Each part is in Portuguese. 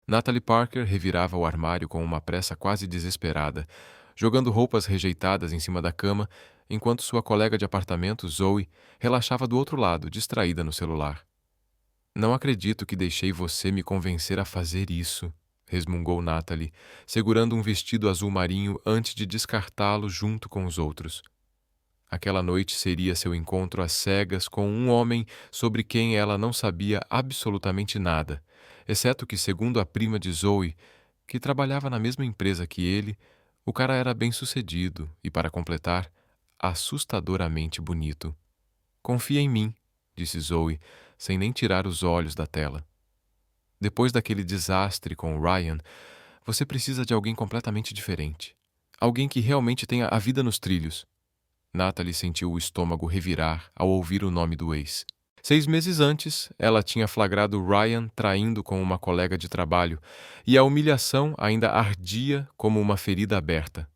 Natalie Parker revirava o armário com uma pressa quase desesperada, jogando roupas rejeitadas em cima da cama, enquanto sua colega de apartamento, Zoe, relaxava do outro lado, distraída no celular. Não acredito que deixei você me convencer a fazer isso, resmungou Natalie, segurando um vestido azul marinho antes de descartá-lo junto com os outros. Aquela noite seria seu encontro às cegas com um homem sobre quem ela não sabia absolutamente nada, exceto que, segundo a prima de Zoe, que trabalhava na mesma empresa que ele, o cara era bem-sucedido e, para completar, assustadoramente bonito. Confia em mim, disse Zoe, sem nem tirar os olhos da tela. Depois daquele desastre com o Ryan, você precisa de alguém completamente diferente. Alguém que realmente tenha a vida nos trilhos. Natalie sentiu o estômago revirar ao ouvir o nome do ex. 6 meses antes, ela tinha flagrado Ryan traindo com uma colega de trabalho, e a humilhação ainda ardia como uma ferida aberta.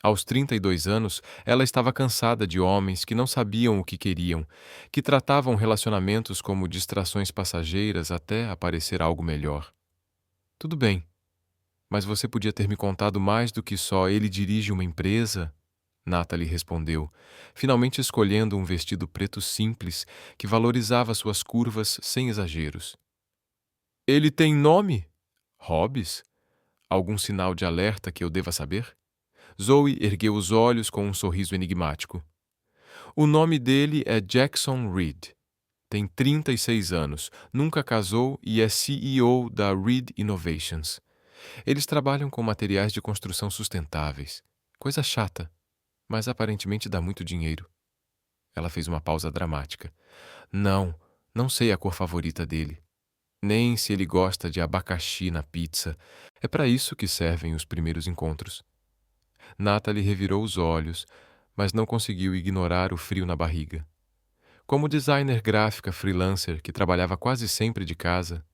Aos 32 anos, ela estava cansada de homens que não sabiam o que queriam, que tratavam relacionamentos como distrações passageiras até aparecer algo melhor. Tudo bem, mas você podia ter me contado mais do que só ele dirige uma empresa? Natalie respondeu, finalmente escolhendo um vestido preto simples que valorizava suas curvas sem exageros. Ele tem nome? Hobbes? Algum sinal de alerta que eu deva saber? Zoe ergueu os olhos com um sorriso enigmático. O nome dele é Jackson Reed. Tem 36 anos, nunca casou e é CEO da Reed Innovations. Eles trabalham com materiais de construção sustentáveis. Coisa chata, mas aparentemente dá muito dinheiro. Ela fez uma pausa dramática. Não sei a cor favorita dele. Nem se ele gosta de abacaxi na pizza. É para isso que servem os primeiros encontros. Natalie revirou os olhos, mas não conseguiu ignorar o frio na barriga. Como designer gráfica freelancer que trabalhava quase sempre de casa,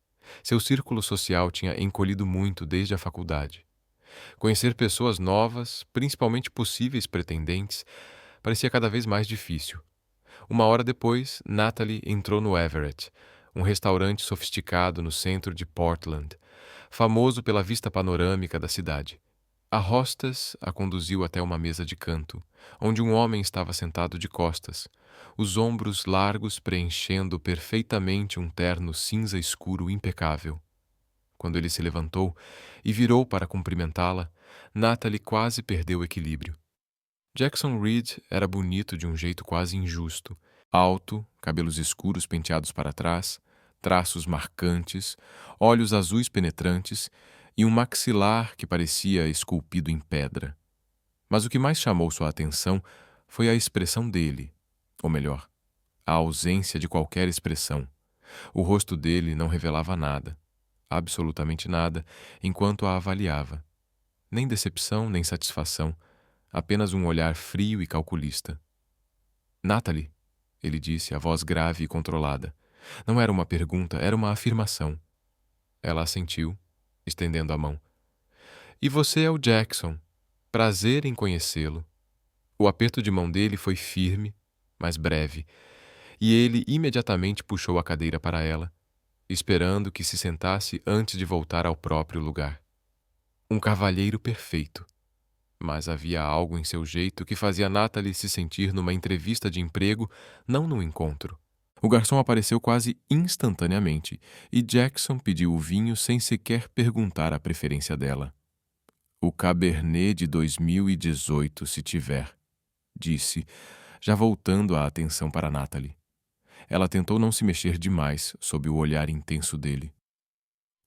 seu círculo social tinha encolhido muito desde a faculdade. Conhecer pessoas novas, principalmente possíveis pretendentes, parecia cada vez mais difícil. Uma hora depois, Natalie entrou no Everett, um restaurante sofisticado no centro de Portland, famoso pela vista panorâmica da cidade. A hostess a conduziu até uma mesa de canto, onde um homem estava sentado de costas, os ombros largos preenchendo perfeitamente um terno cinza escuro impecável. Quando ele se levantou e virou para cumprimentá-la, Natalie quase perdeu o equilíbrio. Jackson Reed era bonito de um jeito quase injusto, alto, cabelos escuros penteados para trás, traços marcantes, olhos azuis penetrantes e um maxilar que parecia esculpido em pedra. Mas o que mais chamou sua atenção foi a expressão dele, ou melhor, a ausência de qualquer expressão. O rosto dele não revelava nada, absolutamente nada, enquanto a avaliava. Nem decepção, nem satisfação, apenas um olhar frio e calculista. Natalie, ele disse, a voz grave e controlada. Não era uma pergunta, era uma afirmação. Ela assentiu, estendendo a mão. E você é o Jackson. Prazer em conhecê-lo. O aperto de mão dele foi firme, mas breve, e ele imediatamente puxou a cadeira para ela, esperando que se sentasse antes de voltar ao próprio lugar. Um cavalheiro perfeito. Mas havia algo em seu jeito que fazia Natalie se sentir numa entrevista de emprego, não num encontro. O garçom apareceu quase instantaneamente e Jackson pediu o vinho sem sequer perguntar a preferência dela. O Cabernet de 2018, se tiver, disse, já voltando a atenção para Natalie. Ela tentou não se mexer demais sob o olhar intenso dele.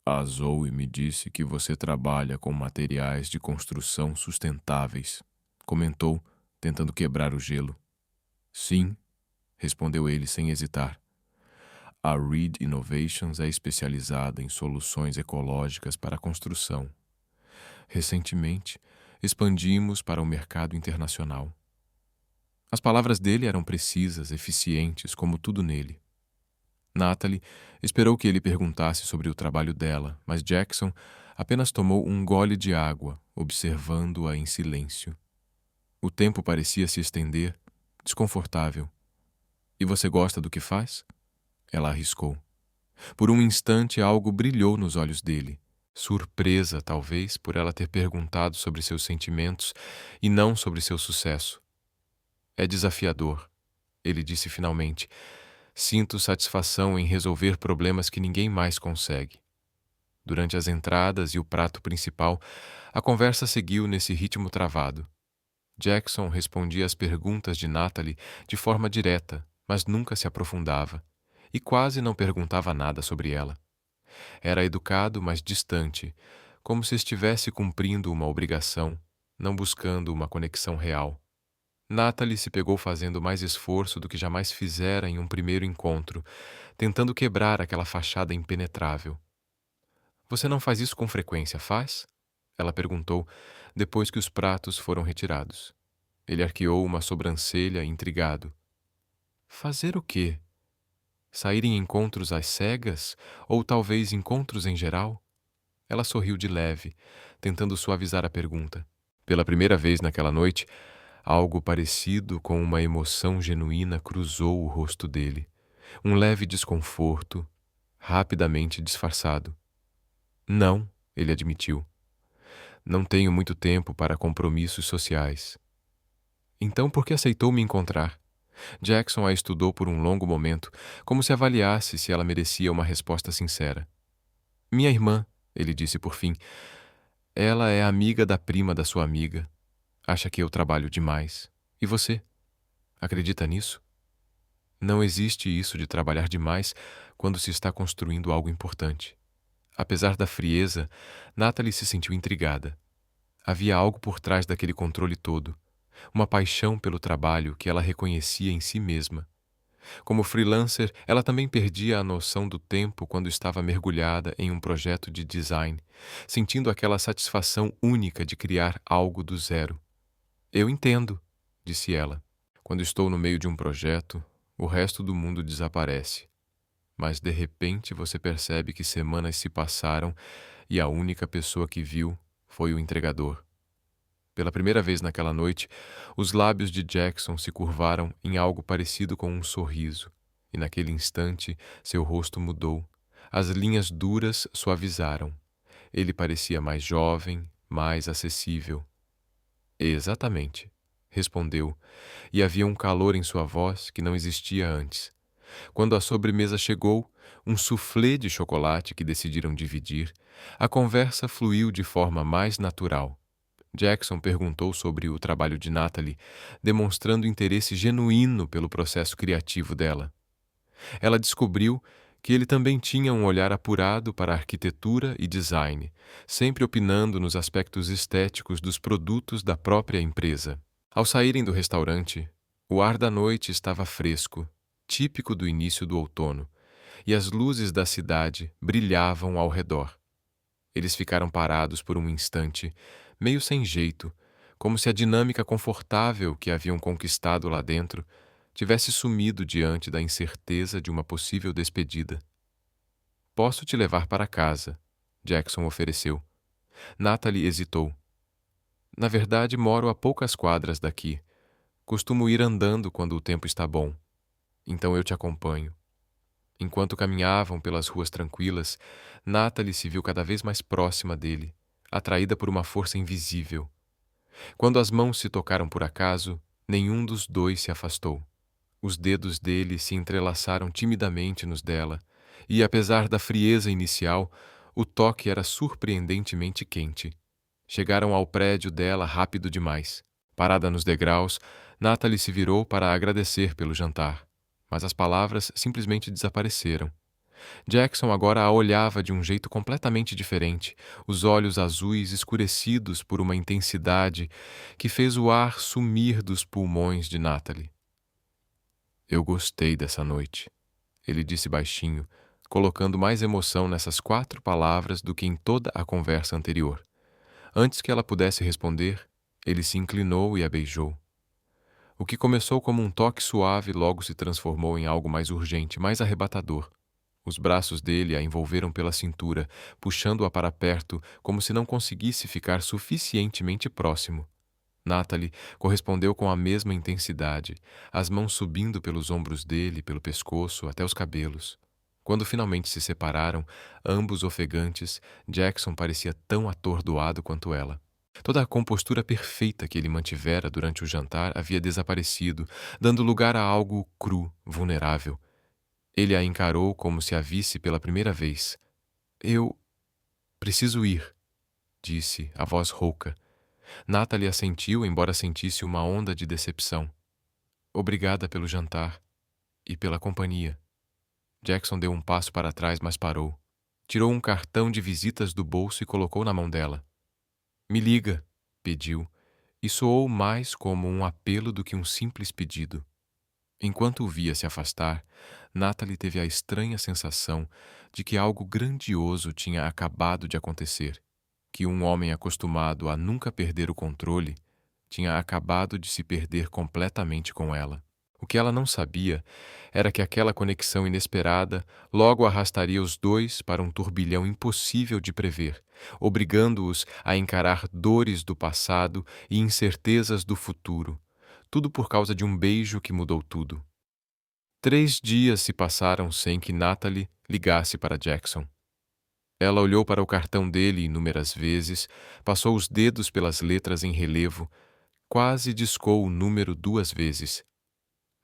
A Zoe me disse que você trabalha com materiais de construção sustentáveis, comentou, tentando quebrar o gelo. Sim, respondeu ele sem hesitar. A Reed Innovations é especializada em soluções ecológicas para a construção. Recentemente, expandimos para o mercado internacional. As palavras dele eram precisas, eficientes, como tudo nele. Natalie esperou que ele perguntasse sobre o trabalho dela, mas Jackson apenas tomou um gole de água, observando-a em silêncio. O tempo parecia se estender, desconfortável. E você gosta do que faz? Ela arriscou. Por um instante algo brilhou nos olhos dele, surpresa, talvez, por ela ter perguntado sobre seus sentimentos e não sobre seu sucesso. É desafiador, ele disse finalmente. Sinto satisfação em resolver problemas que ninguém mais consegue. Durante as entradas e o prato principal, a conversa seguiu nesse ritmo travado. Jackson respondia às perguntas de Natalie de forma direta, mas nunca se aprofundava, e quase não perguntava nada sobre ela. Era educado, mas distante, como se estivesse cumprindo uma obrigação, não buscando uma conexão real. Natalie se pegou fazendo mais esforço do que jamais fizera em um primeiro encontro, tentando quebrar aquela fachada impenetrável. Você não faz isso com frequência, faz? Ela perguntou, depois que os pratos foram retirados. Ele arqueou uma sobrancelha, intrigado. Fazer o quê? Sair em encontros às cegas? Ou talvez encontros em geral? Ela sorriu de leve, tentando suavizar a pergunta. Pela primeira vez naquela noite, algo parecido com uma emoção genuína cruzou o rosto dele. Um leve desconforto, rapidamente disfarçado. Não, ele admitiu. Não tenho muito tempo para compromissos sociais. Então por que aceitou me encontrar? Jackson a estudou por um longo momento, como se avaliasse se ela merecia uma resposta sincera. Minha irmã, ele disse por fim. Ela é amiga da prima da sua amiga. Acha que eu trabalho demais. E você? Acredita nisso? Não existe isso de trabalhar demais quando se está construindo algo importante. Apesar da frieza, Natalie se sentiu intrigada. Havia algo por trás daquele controle todo, uma paixão pelo trabalho que ela reconhecia em si mesma. Como freelancer, ela também perdia a noção do tempo quando estava mergulhada em um projeto de design, sentindo aquela satisfação única de criar algo do zero. Eu entendo, disse ela. Quando estou no meio de um projeto, o resto do mundo desaparece. Mas de repente você percebe que semanas se passaram e a única pessoa que viu foi o entregador. Pela primeira vez naquela noite, os lábios de Jackson se curvaram em algo parecido com um sorriso, e naquele instante seu rosto mudou. As linhas duras suavizaram. Ele parecia mais jovem, mais acessível. Exatamente, respondeu, e havia um calor em sua voz que não existia antes. Quando a sobremesa chegou, um soufflé de chocolate que decidiram dividir, a conversa fluiu de forma mais natural. Jackson perguntou sobre o trabalho de Natalie, demonstrando interesse genuíno pelo processo criativo dela. Ela descobriu que ele também tinha um olhar apurado para arquitetura e design, sempre opinando nos aspectos estéticos dos produtos da própria empresa. Ao saírem do restaurante, o ar da noite estava fresco, típico do início do outono, e as luzes da cidade brilhavam ao redor. Eles ficaram parados por um instante, meio sem jeito, como se a dinâmica confortável que haviam conquistado lá dentro tivesse sumido diante da incerteza de uma possível despedida. Posso te levar para casa, Jackson ofereceu. Natalie hesitou. Na verdade, moro a poucas quadras daqui. Costumo ir andando quando o tempo está bom. Então eu te acompanho. Enquanto caminhavam pelas ruas tranquilas, Natalie se viu cada vez mais próxima dele, atraída por uma força invisível. Quando as mãos se tocaram por acaso, nenhum dos dois se afastou. Os dedos dele se entrelaçaram timidamente nos dela, e apesar da frieza inicial, o toque era surpreendentemente quente. Chegaram ao prédio dela rápido demais. Parada nos degraus, Natalie se virou para agradecer pelo jantar, mas as palavras simplesmente desapareceram. Jackson agora a olhava de um jeito completamente diferente, os olhos azuis escurecidos por uma intensidade que fez o ar sumir dos pulmões de Natalie. Eu gostei dessa noite, ele disse baixinho, colocando mais emoção nessas 4 palavras do que em toda a conversa anterior. Antes que ela pudesse responder, ele se inclinou e a beijou. O que começou como um toque suave logo se transformou em algo mais urgente, mais arrebatador. Os braços dele a envolveram pela cintura, puxando-a para perto, como se não conseguisse ficar suficientemente próximo. Natalie correspondeu com a mesma intensidade, as mãos subindo pelos ombros dele, pelo pescoço, até os cabelos. Quando finalmente se separaram, ambos ofegantes, Jackson parecia tão atordoado quanto ela. Toda a compostura perfeita que ele mantivera durante o jantar havia desaparecido, dando lugar a algo cru, vulnerável. Ele a encarou como se a visse pela primeira vez. Eu preciso ir, disse, a voz rouca. Natalie assentiu, embora sentisse uma onda de decepção. Obrigada pelo jantar e pela companhia. Jackson deu um passo para trás, mas parou. Tirou um cartão de visitas do bolso e colocou na mão dela. Me liga, pediu, e soou mais como um apelo do que um simples pedido. Enquanto o via se afastar, Natalie teve a estranha sensação de que algo grandioso tinha acabado de acontecer, que um homem acostumado a nunca perder o controle tinha acabado de se perder completamente com ela. O que ela não sabia era que aquela conexão inesperada logo arrastaria os dois para um turbilhão impossível de prever, obrigando-os a encarar dores do passado e incertezas do futuro, tudo por causa de um beijo que mudou tudo. 3 dias se passaram sem que Natalie ligasse para Jackson. Ela olhou para o cartão dele inúmeras vezes, passou os dedos pelas letras em relevo, quase discou o número 2 vezes.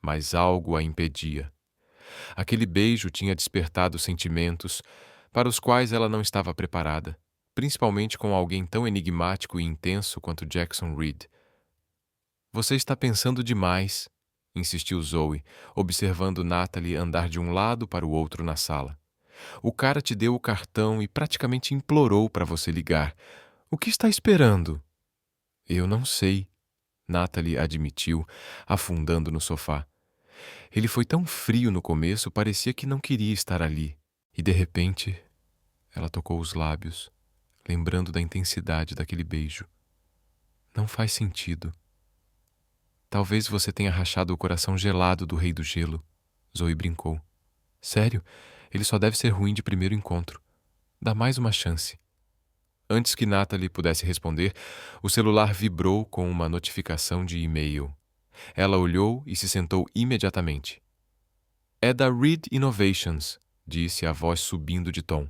Mas algo a impedia. Aquele beijo tinha despertado sentimentos para os quais ela não estava preparada, principalmente com alguém tão enigmático e intenso quanto Jackson Reed. Você está pensando demais, insistiu Zoe, observando Natalie andar de um lado para o outro na sala. O cara te deu o cartão e praticamente implorou para você ligar. O que está esperando? Eu não sei, Natalie admitiu, afundando no sofá. Ele foi tão frio no começo, parecia que não queria estar ali. E de repente, ela tocou os lábios, lembrando da intensidade daquele beijo. Não faz sentido. Talvez você tenha rachado o coração gelado do Rei do Gelo, Zoe brincou. Sério, ele só deve ser ruim de primeiro encontro. Dá mais uma chance. Antes que Natalie pudesse responder, o celular vibrou com uma notificação de e-mail. Ela olhou e se sentou imediatamente. É da Reed Innovations, disse a voz subindo de tom.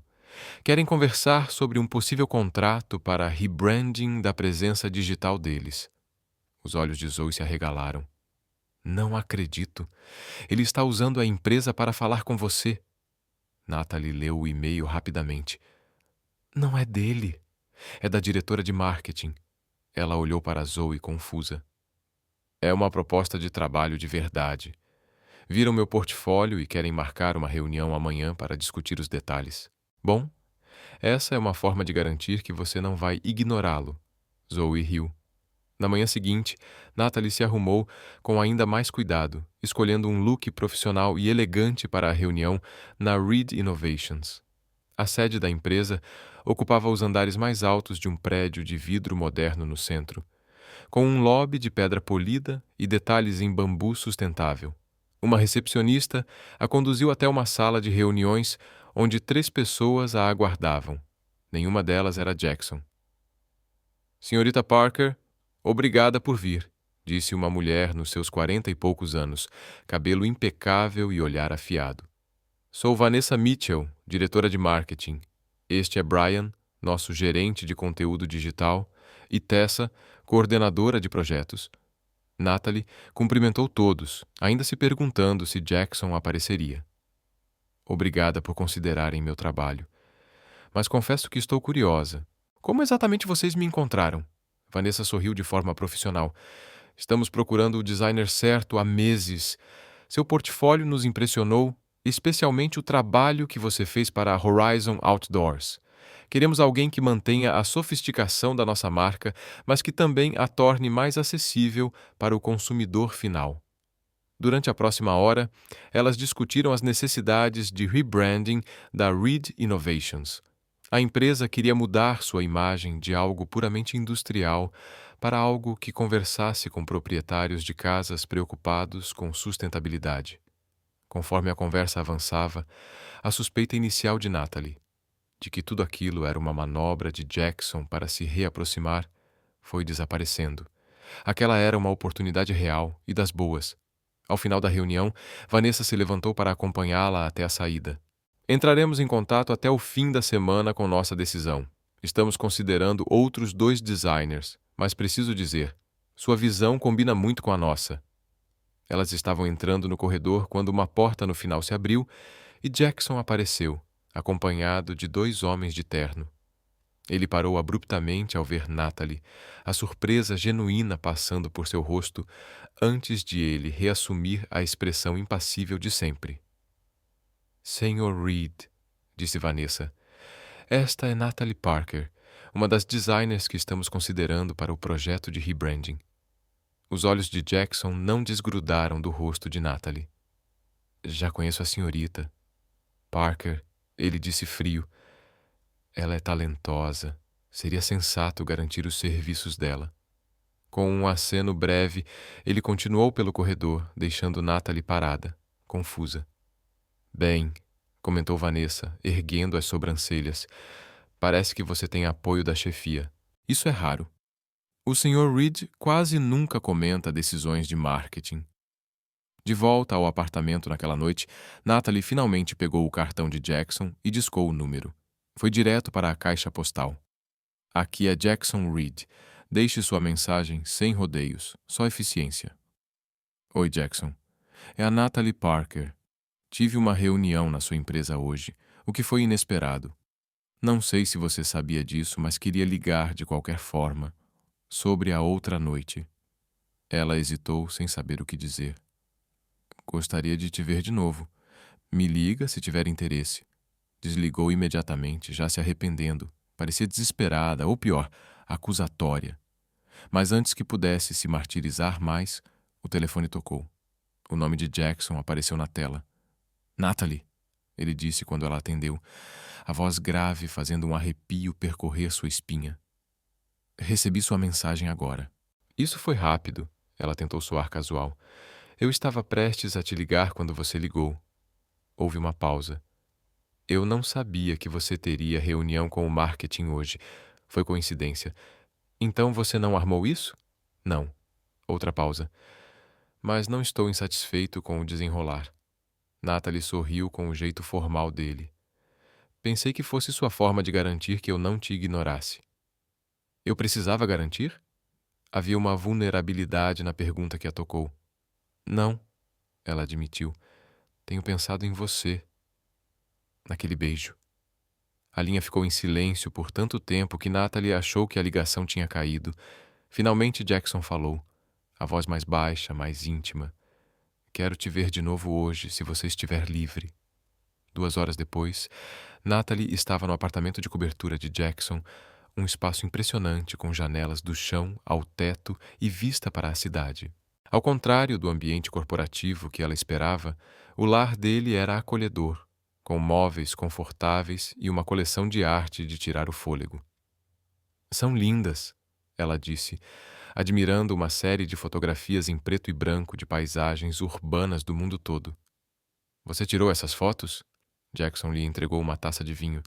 Querem conversar sobre um possível contrato para rebranding da presença digital deles. Os olhos de Zoe se arregalaram. Não acredito. Ele está usando a empresa para falar com você. Natalie leu o e-mail rapidamente. Não é dele. É da diretora de marketing. Ela olhou para Zoe confusa. É uma proposta de trabalho de verdade. Viram meu portfólio e querem marcar uma reunião amanhã para discutir os detalhes. Bom, essa é uma forma de garantir que você não vai ignorá-lo. Zoe riu. Na manhã seguinte, Natalie se arrumou com ainda mais cuidado, escolhendo um look profissional e elegante para a reunião na Reed Innovations. A sede da empresa ocupava os andares mais altos de um prédio de vidro moderno no centro, com um lobby de pedra polida e detalhes em bambu sustentável. Uma recepcionista a conduziu até uma sala de reuniões onde 3 pessoas a aguardavam. Nenhuma delas era Jackson. Senhorita Parker, obrigada por vir, disse uma mulher nos seus 40 e poucos anos, cabelo impecável e olhar afiado. Sou Vanessa Mitchell, diretora de marketing. Este é Brian, nosso gerente de conteúdo digital, e Tessa, coordenadora de projetos. Natalie cumprimentou todos, ainda se perguntando se Jackson apareceria. Obrigada por considerarem meu trabalho. Mas confesso que estou curiosa. Como exatamente vocês me encontraram? Vanessa sorriu de forma profissional. Estamos procurando o designer certo há meses. Seu portfólio nos impressionou, especialmente o trabalho que você fez para a Horizon Outdoors. Queremos alguém que mantenha a sofisticação da nossa marca, mas que também a torne mais acessível para o consumidor final. Durante a próxima hora, elas discutiram as necessidades de rebranding da Reed Innovations. A empresa queria mudar sua imagem de algo puramente industrial para algo que conversasse com proprietários de casas preocupados com sustentabilidade. Conforme a conversa avançava, a suspeita inicial de Natalie, de que tudo aquilo era uma manobra de Jackson para se reaproximar, foi desaparecendo. Aquela era uma oportunidade real e das boas. Ao final da reunião, Vanessa se levantou para acompanhá-la até a saída. Entraremos em contato até o fim da semana com nossa decisão. Estamos considerando outros 2 designers, mas preciso dizer, sua visão combina muito com a nossa. Elas estavam entrando no corredor quando uma porta no final se abriu e Jackson apareceu, acompanhado de 2 homens de terno. Ele parou abruptamente ao ver Natalie, a surpresa genuína passando por seu rosto antes de ele reassumir a expressão impassível de sempre. Sr. Reed, disse Vanessa, esta é Natalie Parker, uma das designers que estamos considerando para o projeto de rebranding. Os olhos de Jackson não desgrudaram do rosto de Natalie. Já conheço a senhorita. Parker, ele disse frio. Ela é talentosa. Seria sensato garantir os serviços dela. Com um aceno breve, ele continuou pelo corredor, deixando Natalie parada, confusa. Bem, comentou Vanessa, erguendo as sobrancelhas, parece que você tem apoio da chefia. Isso é raro. O Sr. Reed quase nunca comenta decisões de marketing. De volta ao apartamento naquela noite, Natalie finalmente pegou o cartão de Jackson e discou o número. Foi direto para a caixa postal. Aqui é Jackson Reed. Deixe sua mensagem sem rodeios, só eficiência. Oi, Jackson. É a Natalie Parker. Tive uma reunião na sua empresa hoje, o que foi inesperado. Não sei se você sabia disso, mas queria ligar de qualquer forma. Sobre a outra noite. Ela hesitou sem saber o que dizer. Gostaria de te ver de novo. Me liga se tiver interesse. Desligou imediatamente, já se arrependendo. Parecia desesperada, ou pior, acusatória. Mas antes que pudesse se martirizar mais, o telefone tocou. O nome de Jackson apareceu na tela. Natalie, ele disse quando ela atendeu, a voz grave fazendo um arrepio percorrer sua espinha. Recebi sua mensagem agora. Isso foi rápido, ela tentou soar casual. Eu estava prestes a te ligar quando você ligou. Houve uma pausa. Eu não sabia que você teria reunião com o marketing hoje. Foi coincidência. Então você não armou isso? Não. Outra pausa. Mas não estou insatisfeito com o desenrolar. Natalie sorriu com o jeito formal dele. Pensei que fosse sua forma de garantir que eu não te ignorasse. Eu precisava garantir? Havia uma vulnerabilidade na pergunta que a tocou. Não, ela admitiu. Tenho pensado em você. Naquele beijo. A linha ficou em silêncio por tanto tempo que Natalie achou que a ligação tinha caído. Finalmente Jackson falou, a voz mais baixa, mais íntima. Quero te ver de novo hoje, se você estiver livre. 2 horas depois, Natalie estava no apartamento de cobertura de Jackson, um espaço impressionante com janelas do chão ao teto e vista para a cidade. Ao contrário do ambiente corporativo que ela esperava, o lar dele era acolhedor, com móveis confortáveis e uma coleção de arte de tirar o fôlego. São lindas, ela disse, admirando uma série de fotografias em preto e branco de paisagens urbanas do mundo todo. Você tirou essas fotos? Jackson lhe entregou uma taça de vinho.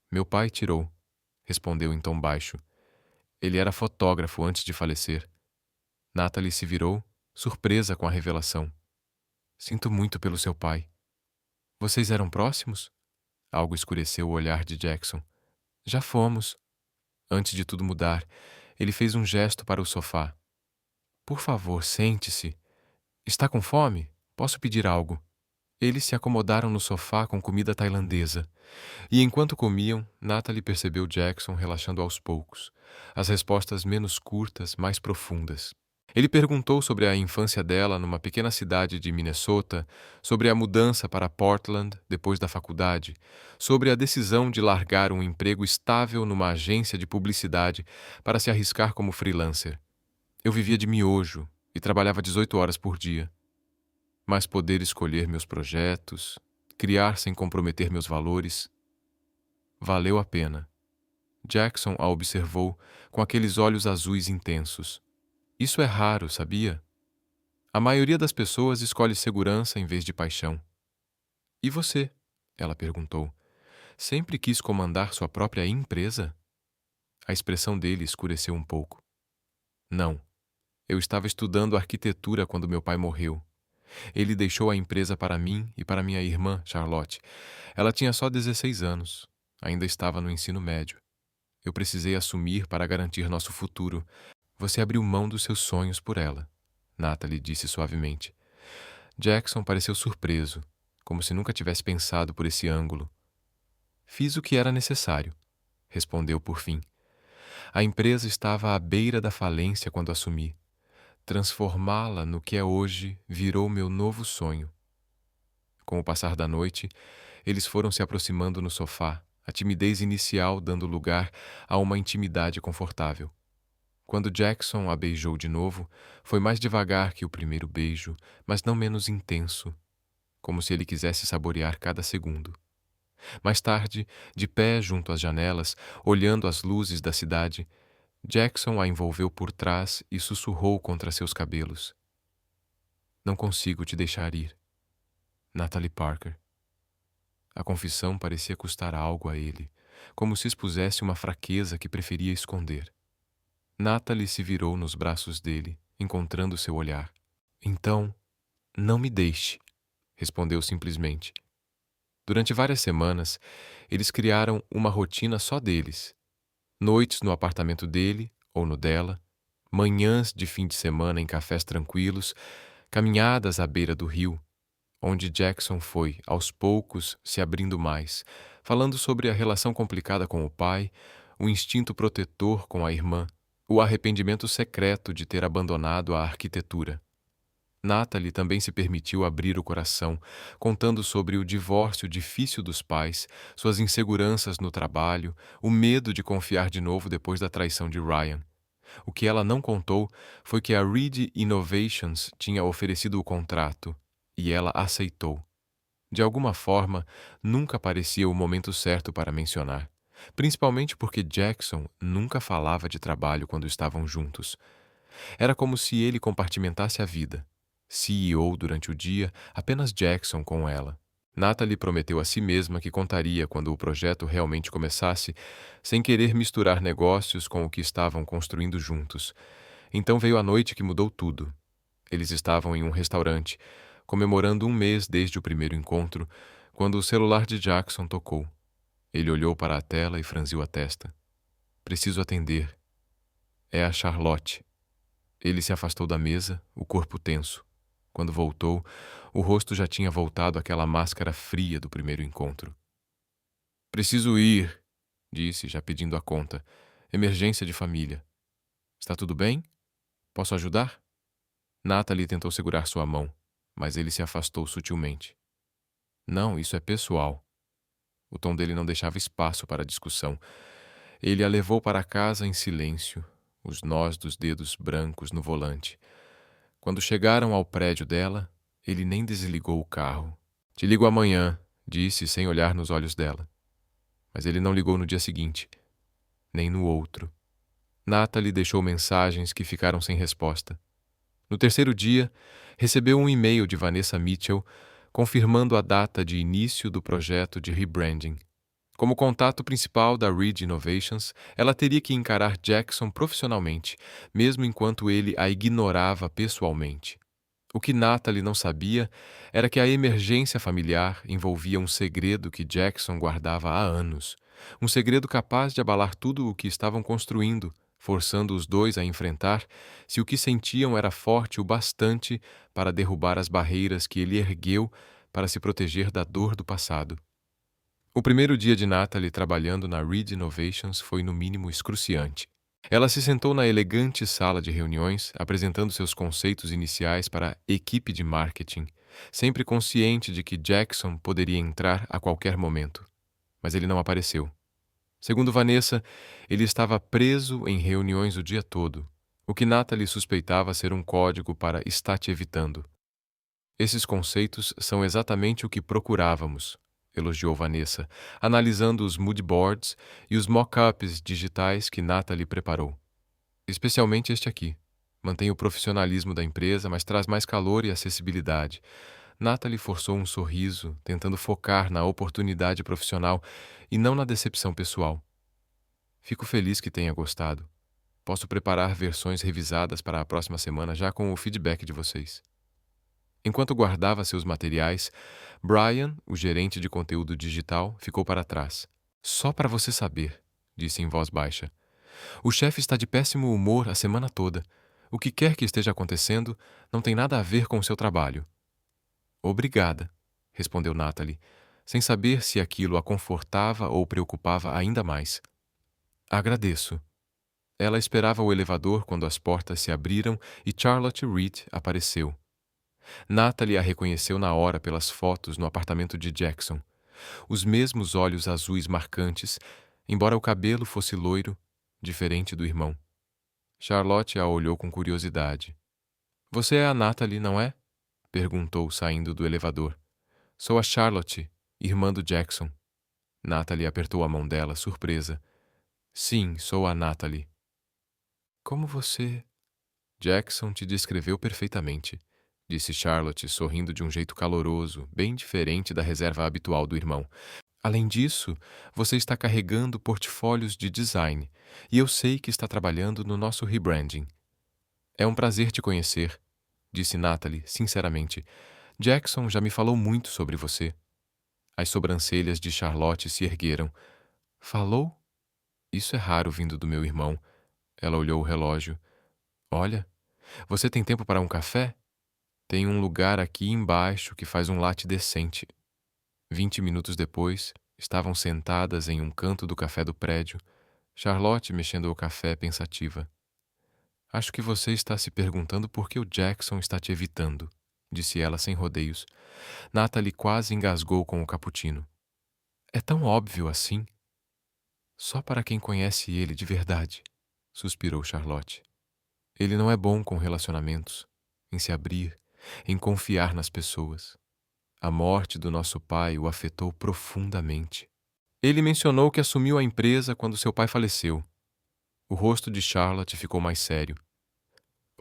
Meu pai tirou, respondeu em tom baixo. Ele era fotógrafo antes de falecer. Natalie se virou, surpresa com a revelação. Sinto muito pelo seu pai. Vocês eram próximos? Algo escureceu o olhar de Jackson. Já fomos. Antes de tudo mudar, ele fez um gesto para o sofá. Por favor, sente-se. Está com fome? Posso pedir algo? Eles se acomodaram no sofá com comida tailandesa. E enquanto comiam, Natalie percebeu Jackson relaxando aos poucos. As respostas menos curtas, mais profundas. Ele perguntou sobre a infância dela numa pequena cidade de Minnesota, sobre a mudança para Portland depois da faculdade, sobre a decisão de largar um emprego estável numa agência de publicidade para se arriscar como freelancer. Eu vivia de miojo e trabalhava 18 horas por dia. Mas poder escolher meus projetos, criar sem comprometer meus valores, valeu a pena. Jackson a observou com aqueles olhos azuis intensos. Isso é raro, sabia? A maioria das pessoas escolhe segurança em vez de paixão. E você? Ela perguntou. Sempre quis comandar sua própria empresa? A expressão dele escureceu um pouco. Não. Eu estava estudando arquitetura quando meu pai morreu. Ele deixou a empresa para mim e para minha irmã, Charlotte. Ela tinha só 16 anos. Ainda estava no ensino médio. Eu precisei assumir para garantir nosso futuro. Você abriu mão dos seus sonhos por ela, Natalie disse suavemente. Jackson pareceu surpreso, como se nunca tivesse pensado por esse ângulo. Fiz o que era necessário, respondeu por fim. A empresa estava à beira da falência quando assumi. Transformá-la no que é hoje virou meu novo sonho. Com o passar da noite, eles foram se aproximando no sofá, a timidez inicial dando lugar a uma intimidade confortável. Quando Jackson a beijou de novo, foi mais devagar que o primeiro beijo, mas não menos intenso, como se ele quisesse saborear cada segundo. Mais tarde, de pé junto às janelas, olhando as luzes da cidade, Jackson a envolveu por trás e sussurrou contra seus cabelos. Não consigo te deixar ir. Natalie Parker. A confissão parecia custar algo a ele, como se expusesse uma fraqueza que preferia esconder. Natalie se virou nos braços dele, encontrando seu olhar. Então, não me deixe, respondeu simplesmente. Durante várias semanas, eles criaram uma rotina só deles. Noites no apartamento dele ou no dela, manhãs de fim de semana em cafés tranquilos, caminhadas à beira do rio, onde Jackson foi, aos poucos, se abrindo mais, falando sobre a relação complicada com o pai, o instinto protetor com a irmã, o arrependimento secreto de ter abandonado a arquitetura. Natalie também se permitiu abrir o coração, contando sobre o divórcio difícil dos pais, suas inseguranças no trabalho, o medo de confiar de novo depois da traição de Ryan. O que ela não contou foi que a Reed Innovations tinha oferecido o contrato, e ela aceitou. De alguma forma, nunca parecia o momento certo para mencionar, principalmente porque Jackson nunca falava de trabalho quando estavam juntos. Era como se ele compartimentasse a vida. CEO durante o dia, apenas Jackson com ela. Natalie prometeu a si mesma que contaria quando o projeto realmente começasse, sem querer misturar negócios com o que estavam construindo juntos. Então veio a noite que mudou tudo. Eles estavam em um restaurante, comemorando um mês desde o primeiro encontro, quando o celular de Jackson tocou. Ele olhou para a tela e franziu a testa. Preciso atender. É a Charlotte. Ele se afastou da mesa, o corpo tenso. Quando voltou, o rosto já tinha voltado àquela máscara fria do primeiro encontro. Preciso ir, disse, já pedindo a conta. Emergência de família. Está tudo bem? Posso ajudar? Natalie tentou segurar sua mão, mas ele se afastou sutilmente. Não, isso é pessoal. O tom dele não deixava espaço para discussão. Ele a levou para casa em silêncio, os nós dos dedos brancos no volante. Quando chegaram ao prédio dela, ele nem desligou o carro. Te ligo amanhã, disse sem olhar nos olhos dela. Mas ele não ligou no dia seguinte, nem no outro. Natalie deixou mensagens que ficaram sem resposta. No terceiro dia, recebeu um e-mail de Vanessa Mitchell confirmando a data de início do projeto de rebranding. Como contato principal da Reed Innovations, ela teria que encarar Jackson profissionalmente, mesmo enquanto ele a ignorava pessoalmente. O que Natalie não sabia era que a emergência familiar envolvia um segredo que Jackson guardava há anos. Um segredo capaz de abalar tudo o que estavam construindo, forçando os dois a enfrentar se o que sentiam era forte o bastante para derrubar as barreiras que ele ergueu para se proteger da dor do passado. O primeiro dia de Natalie trabalhando na Reed Innovations foi no mínimo excruciante. Ela se sentou na elegante sala de reuniões, apresentando seus conceitos iniciais para a equipe de marketing, sempre consciente de que Jackson poderia entrar a qualquer momento. Mas ele não apareceu. Segundo Vanessa, ele estava preso em reuniões o dia todo, o que Natalie suspeitava ser um código para "está te evitando". Esses conceitos são exatamente o que procurávamos, elogiou Vanessa, analisando os mood boards e os mock-ups digitais que Natalie preparou. Especialmente este aqui. Mantém o profissionalismo da empresa, mas traz mais calor e acessibilidade. Natalie forçou um sorriso, tentando focar na oportunidade profissional e não na decepção pessoal. Fico feliz que tenha gostado. Posso preparar versões revisadas para a próxima semana já com o feedback de vocês. Enquanto guardava seus materiais, Brian, o gerente de conteúdo digital, ficou para trás. Só para você saber, disse em voz baixa. O chefe está de péssimo humor a semana toda. O que quer que esteja acontecendo não tem nada a ver com o seu trabalho. Obrigada, respondeu Natalie, sem saber se aquilo a confortava ou preocupava ainda mais. Agradeço. Ela esperava o elevador quando as portas se abriram e Charlotte Reed apareceu. Natalie a reconheceu na hora pelas fotos no apartamento de Jackson. Os mesmos olhos azuis marcantes, embora o cabelo fosse loiro, diferente do irmão. Charlotte a olhou com curiosidade. Você é a Natalie, não é? Perguntou, saindo do elevador. Sou a Charlotte, irmã do Jackson. Natalie apertou a mão dela, surpresa. Sim, sou a Natalie. Como você... Jackson te descreveu perfeitamente, disse Charlotte, sorrindo de um jeito caloroso, bem diferente da reserva habitual do irmão. Além disso, você está carregando portfólios de design, e eu sei que está trabalhando no nosso rebranding. É um prazer te conhecer, disse Natalie, sinceramente. Jackson já me falou muito sobre você. As sobrancelhas de Charlotte se ergueram. Falou? Isso é raro vindo do meu irmão. Ela olhou o relógio. Olha, você tem tempo para um café? Tem um lugar aqui embaixo que faz um latte decente. 20 minutos depois, estavam sentadas em um canto do café do prédio, Charlotte mexendo o café pensativa. Acho que você está se perguntando por que o Jackson está te evitando, disse ela sem rodeios. Natalie quase engasgou com o cappuccino. É tão óbvio assim? Só para quem conhece ele de verdade, suspirou Charlotte. Ele não é bom com relacionamentos, em se abrir, em confiar nas pessoas. A morte do nosso pai o afetou profundamente. Ele mencionou que assumiu a empresa quando seu pai faleceu. O rosto de Charlotte ficou mais sério.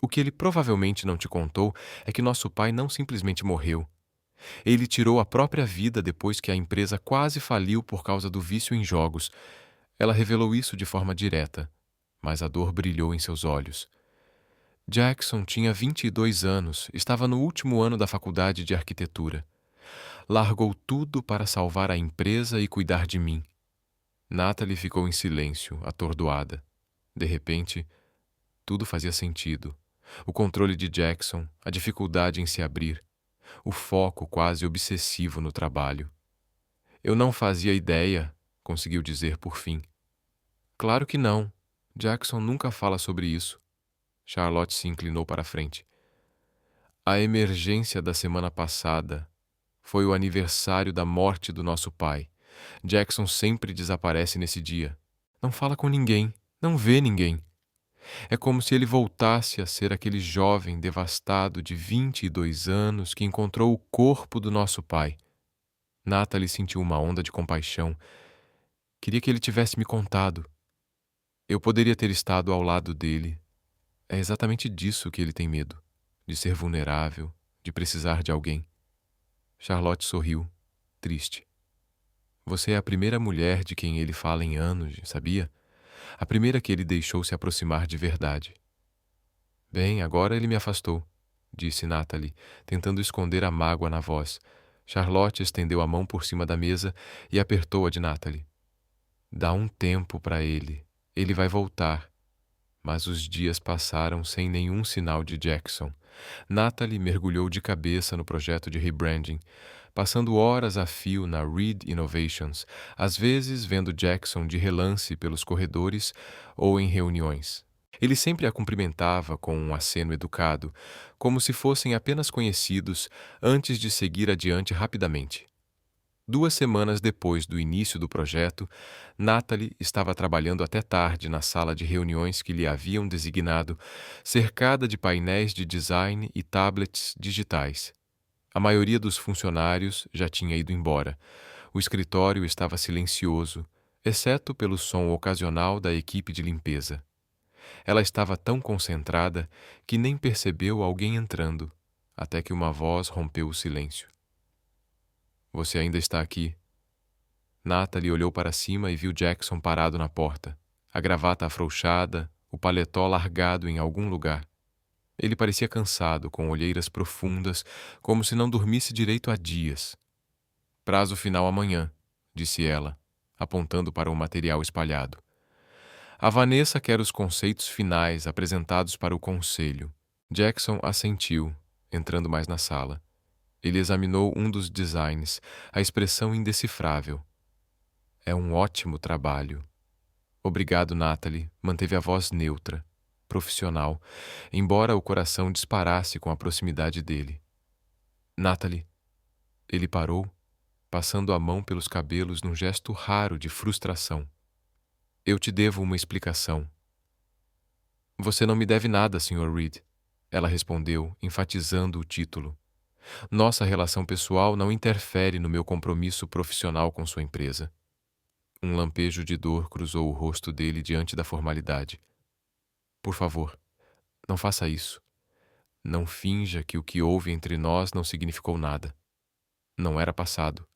O que ele provavelmente não te contou é que nosso pai não simplesmente morreu. Ele tirou a própria vida depois que a empresa quase faliu por causa do vício em jogos. Ela revelou isso de forma direta, mas a dor brilhou em seus olhos. Jackson tinha 22 anos, estava no último ano da faculdade de arquitetura. Largou tudo para salvar a empresa e cuidar de mim. Natalie ficou em silêncio, atordoada. De repente, tudo fazia sentido. O controle de Jackson, a dificuldade em se abrir, o foco quase obsessivo no trabalho. Eu não fazia ideia, conseguiu dizer por fim. Claro que não. Jackson nunca fala sobre isso. Charlotte se inclinou para a frente. A emergência da semana passada foi o aniversário da morte do nosso pai. Jackson sempre desaparece nesse dia. Não fala com ninguém, não vê ninguém. É como se ele voltasse a ser aquele jovem devastado de 22 anos que encontrou o corpo do nosso pai. Natalie sentiu uma onda de compaixão. Queria que ele tivesse me contado. Eu poderia ter estado ao lado dele. É exatamente disso que ele tem medo, de ser vulnerável, de precisar de alguém. Charlotte sorriu, triste. Você é a primeira mulher de quem ele fala em anos, sabia? A primeira que ele deixou se aproximar de verdade. Bem, agora ele me afastou, disse Natalie, tentando esconder a mágoa na voz. Charlotte estendeu a mão por cima da mesa e apertou a de Natalie. Dá um tempo para ele. Ele vai voltar. Mas os dias passaram sem nenhum sinal de Jackson. Natalie mergulhou de cabeça no projeto de rebranding, passando horas a fio na Reed Innovations, às vezes vendo Jackson de relance pelos corredores ou em reuniões. Ele sempre a cumprimentava com um aceno educado, como se fossem apenas conhecidos, antes de seguir adiante rapidamente. 2 semanas depois do início do projeto, Natalie estava trabalhando até tarde na sala de reuniões que lhe haviam designado, cercada de painéis de design e tablets digitais. A maioria dos funcionários já tinha ido embora. O escritório estava silencioso, exceto pelo som ocasional da equipe de limpeza. Ela estava tão concentrada que nem percebeu alguém entrando, até que uma voz rompeu o silêncio. Você ainda está aqui? Natalie olhou para cima e viu Jackson parado na porta, a gravata afrouxada, o paletó largado em algum lugar. Ele parecia cansado, com olheiras profundas, como se não dormisse direito há dias. Prazo final amanhã, disse ela, apontando para o material espalhado. A Vanessa quer os conceitos finais apresentados para o conselho. Jackson assentiu, entrando mais na sala. Ele examinou um dos designs, a expressão indecifrável. É um ótimo trabalho. Obrigado, Natalie, manteve a voz neutra, profissional, embora o coração disparasse com a proximidade dele. Natalie, ele parou, passando a mão pelos cabelos num gesto raro de frustração. Eu te devo uma explicação. Você não me deve nada, Sr. Reed, ela respondeu, enfatizando o título. Nossa relação pessoal não interfere no meu compromisso profissional com sua empresa. Um lampejo de dor cruzou o rosto dele diante da formalidade. Por favor, não faça isso. Não finja que o que houve entre nós não significou nada. Não era passado.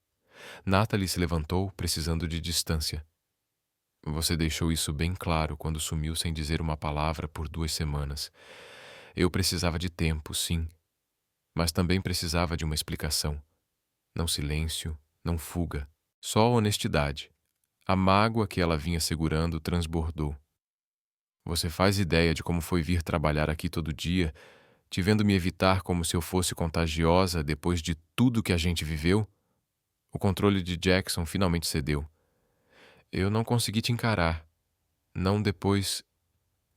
Natalie se levantou, precisando de distância. Você deixou isso bem claro quando sumiu sem dizer uma palavra por 2 semanas. Eu precisava de tempo, sim. Mas também precisava de uma explicação. Não silêncio, não fuga. Só honestidade. A mágoa que ela vinha segurando transbordou. Você faz ideia de como foi vir trabalhar aqui todo dia, te vendo me evitar como se eu fosse contagiosa depois de tudo que a gente viveu? O controle de Jackson finalmente cedeu. Eu não consegui te encarar. Não depois...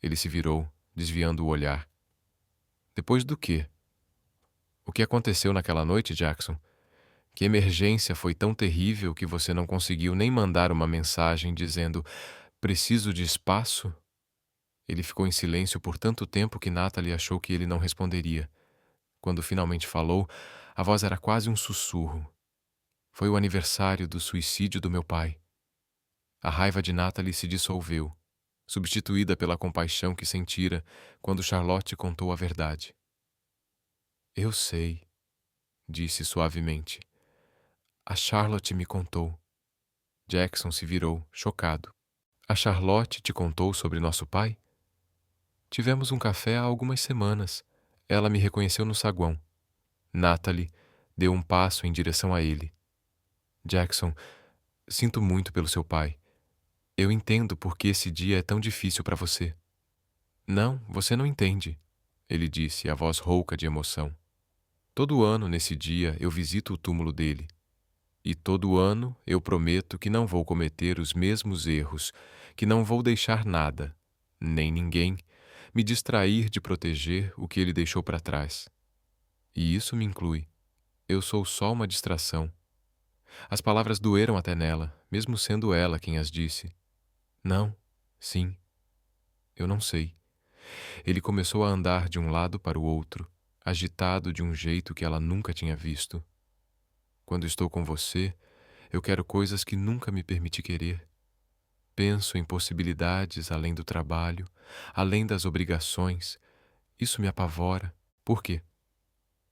Ele se virou, desviando o olhar. Depois do quê? O que aconteceu naquela noite, Jackson? Que emergência foi tão terrível que você não conseguiu nem mandar uma mensagem dizendo preciso de espaço? Ele ficou em silêncio por tanto tempo que Natalie achou que ele não responderia. Quando finalmente falou, a voz era quase um sussurro. Foi o aniversário do suicídio do meu pai. A raiva de Natalie se dissolveu, substituída pela compaixão que sentira quando Charlotte contou a verdade. Eu sei, disse suavemente. A Charlotte me contou. Jackson se virou, chocado. A Charlotte te contou sobre nosso pai? Tivemos um café há algumas semanas. Ela me reconheceu no saguão. Natalie deu um passo em direção a ele. Jackson, sinto muito pelo seu pai. Eu entendo por que esse dia é tão difícil para você. Não, você não entende, ele disse, a voz rouca de emoção. Todo ano, nesse dia, eu visito o túmulo dele. E todo ano eu prometo que não vou cometer os mesmos erros, que não vou deixar nada, nem ninguém, me distrair de proteger o que ele deixou para trás. E isso me inclui. Eu sou só uma distração. As palavras doeram até nela, mesmo sendo ela quem as disse. Não, sim, eu não sei. Ele começou a andar de um lado para o outro, agitado de um jeito que ela nunca tinha visto. Quando estou com você, eu quero coisas que nunca me permiti querer. Penso em possibilidades além do trabalho, além das obrigações. Isso me apavora. Por quê?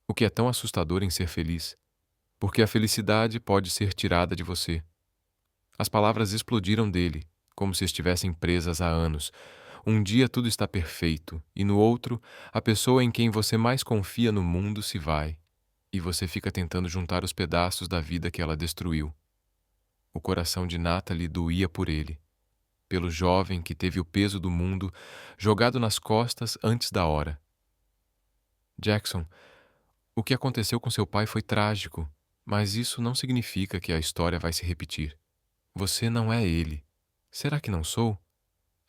O que é tão assustador em ser feliz? Porque a felicidade pode ser tirada de você. As palavras explodiram dele, como se estivessem presas há anos. Um dia tudo está perfeito, e no outro, a pessoa em quem você mais confia no mundo se vai, e você fica tentando juntar os pedaços da vida que ela destruiu. O coração de Natalie doía por ele, pelo jovem que teve o peso do mundo jogado nas costas antes da hora. Jackson, o que aconteceu com seu pai foi trágico, mas isso não significa que a história vai se repetir. Você não é ele. Será que não sou?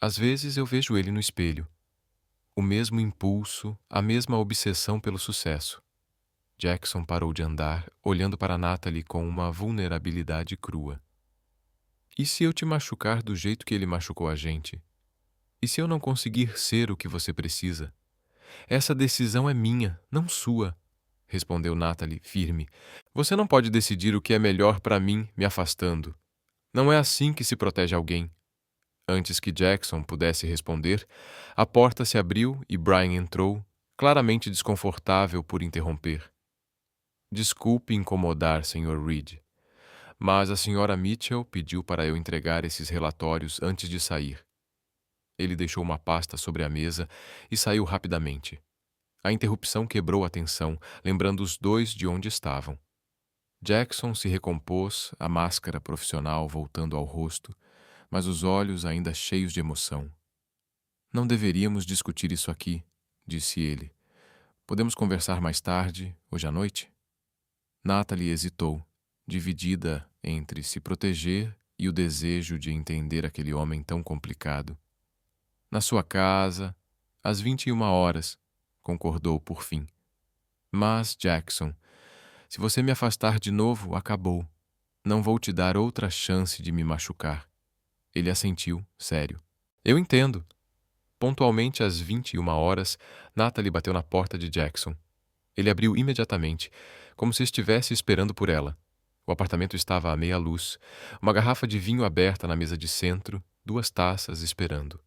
Às vezes eu vejo ele no espelho. O mesmo impulso, a mesma obsessão pelo sucesso. Jackson parou de andar, olhando para Natalie com uma vulnerabilidade crua. E se eu te machucar do jeito que ele machucou a gente? E se eu não conseguir ser o que você precisa? Essa decisão é minha, não sua, respondeu Natalie, firme. Você não pode decidir o que é melhor para mim me afastando. Não é assim que se protege alguém. Antes que Jackson pudesse responder, a porta se abriu e Brian entrou, claramente desconfortável por interromper. Desculpe incomodar, Sr. Reed, mas a Sra. Mitchell pediu para eu entregar esses relatórios antes de sair. Ele deixou uma pasta sobre a mesa e saiu rapidamente. A interrupção quebrou a tensão, lembrando os dois de onde estavam. Jackson se recompôs, a máscara profissional voltando ao rosto, mas os olhos ainda cheios de emoção. Não deveríamos discutir isso aqui, disse ele. Podemos conversar mais tarde, hoje à noite? Natalie hesitou, dividida entre se proteger e o desejo de entender aquele homem tão complicado. Na sua casa, às 21 horas, concordou por fim. Mas, Jackson, se você me afastar de novo, acabou. Não vou te dar outra chance de me machucar. Ele assentiu, sério. Eu entendo. Pontualmente às 21 horas, Natalie bateu na porta de Jackson. Ele abriu imediatamente, como se estivesse esperando por ela. O apartamento estava à meia luz, uma garrafa de vinho aberta na mesa de centro, 2 taças esperando.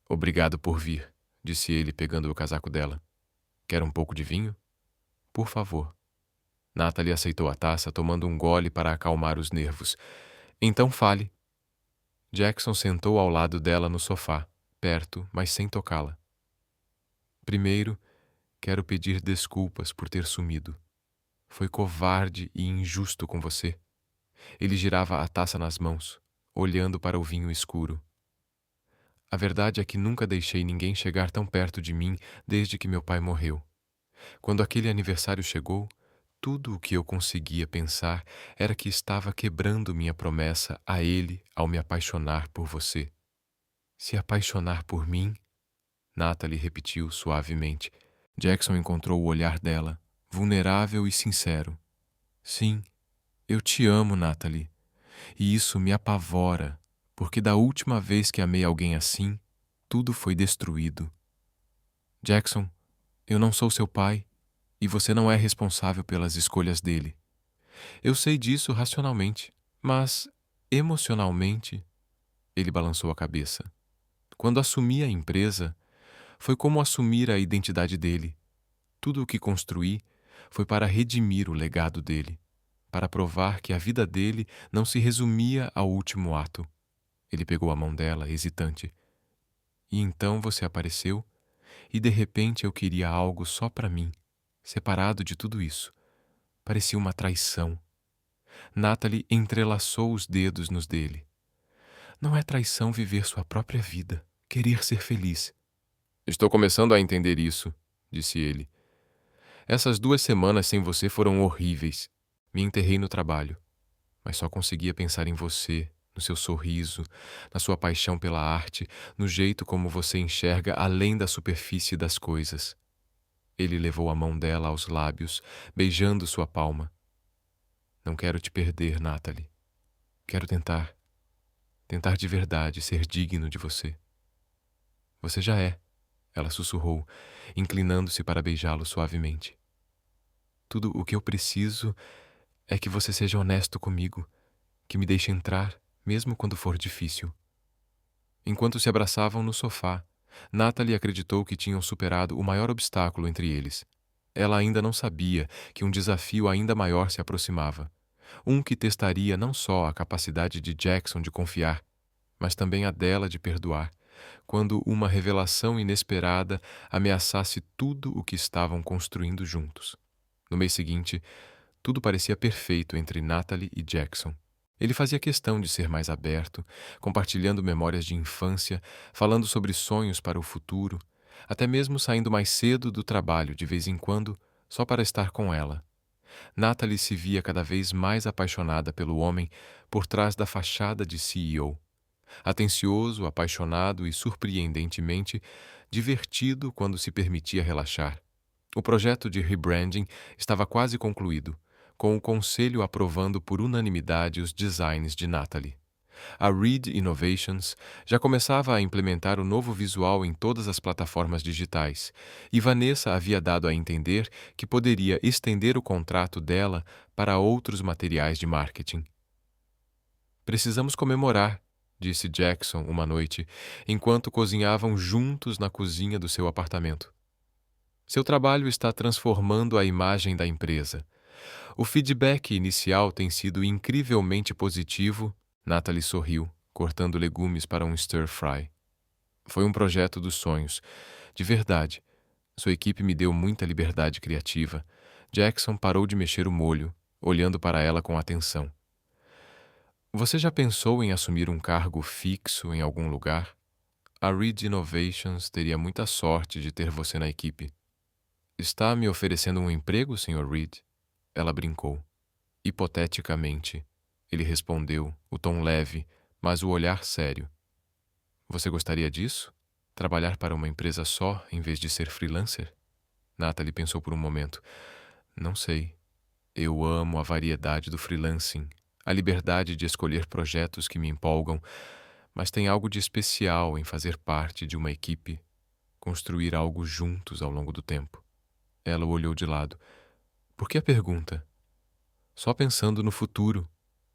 Obrigado por vir, disse ele, pegando o casaco dela. Quer um pouco de vinho? Por favor. Natalie aceitou a taça, tomando um gole para acalmar os nervos. Então fale. Jackson sentou ao lado dela no sofá, perto, mas sem tocá-la. Primeiro, quero pedir desculpas por ter sumido. Foi covarde e injusto com você. Ele girava a taça nas mãos, olhando para o vinho escuro. A verdade é que nunca deixei ninguém chegar tão perto de mim desde que meu pai morreu. Quando aquele aniversário chegou, tudo o que eu conseguia pensar era que estava quebrando minha promessa a ele ao me apaixonar por você. Se apaixonar por mim? Natalie repetiu suavemente. Jackson encontrou o olhar dela, vulnerável e sincero. Sim, eu te amo, Natalie. E isso me apavora, porque da última vez que amei alguém assim, tudo foi destruído. Jackson, eu não sou seu pai e você não é responsável pelas escolhas dele. Eu sei disso racionalmente, mas emocionalmente, ele balançou a cabeça. Quando assumi a empresa, foi como assumir a identidade dele. Tudo o que construí foi para redimir o legado dele, para provar que a vida dele não se resumia ao último ato. Ele pegou a mão dela, hesitante. E então você apareceu, e de repente eu queria algo só para mim, separado de tudo isso. Parecia uma traição. Natalie entrelaçou os dedos nos dele. Não é traição viver sua própria vida, querer ser feliz. Estou começando a entender isso, disse ele. Essas 2 semanas sem você foram horríveis. Me enterrei no trabalho, mas só conseguia pensar em você, no seu sorriso, na sua paixão pela arte, no jeito como você enxerga além da superfície das coisas. Ele levou a mão dela aos lábios, beijando sua palma. Não quero te perder, Natalie. Quero tentar de verdade ser digno de você. Você já é, ela sussurrou, inclinando-se para beijá-lo suavemente. Tudo o que eu preciso é que você seja honesto comigo, que me deixe entrar, mesmo quando for difícil. Enquanto se abraçavam no sofá, Natalie acreditou que tinham superado o maior obstáculo entre eles. Ela ainda não sabia que um desafio ainda maior se aproximava. Um que testaria não só a capacidade de Jackson de confiar, mas também a dela de perdoar, quando uma revelação inesperada ameaçasse tudo o que estavam construindo juntos. No mês seguinte, tudo parecia perfeito entre Natalie e Jackson. Ele fazia questão de ser mais aberto, compartilhando memórias de infância, falando sobre sonhos para o futuro, até mesmo saindo mais cedo do trabalho de vez em quando, só para estar com ela. Natalie se via cada vez mais apaixonada pelo homem por trás da fachada de CEO. Atencioso, apaixonado e surpreendentemente divertido quando se permitia relaxar. O projeto de rebranding estava quase concluído, com o conselho aprovando por unanimidade os designs de Natalie. A Reed Innovations já começava a implementar o novo visual em todas as plataformas digitais, e Vanessa havia dado a entender que poderia estender o contrato dela para outros materiais de marketing. Precisamos comemorar, disse Jackson uma noite, enquanto cozinhavam juntos na cozinha do seu apartamento. Seu trabalho está transformando a imagem da empresa. O feedback inicial tem sido incrivelmente positivo. Natalie sorriu, cortando legumes para um stir-fry. Foi um projeto dos sonhos, de verdade, Sua equipe me deu muita liberdade criativa. Jackson parou de mexer o molho, olhando para ela com atenção. Você já pensou em assumir um cargo fixo em algum lugar? A Reed Innovations teria muita sorte de ter você na equipe. Está me oferecendo um emprego, Sr. Reed? Ela brincou. Hipoteticamente, ele respondeu, o tom leve, mas o olhar sério. Você gostaria disso? Trabalhar para uma empresa só, em vez de ser freelancer? Natalie pensou por um momento. Não sei. Eu amo a variedade do freelancing, a liberdade de escolher projetos que me empolgam, mas tem algo de especial em fazer parte de uma equipe, construir algo juntos ao longo do tempo. Ela o olhou de lado. Por que a pergunta? Só pensando no futuro,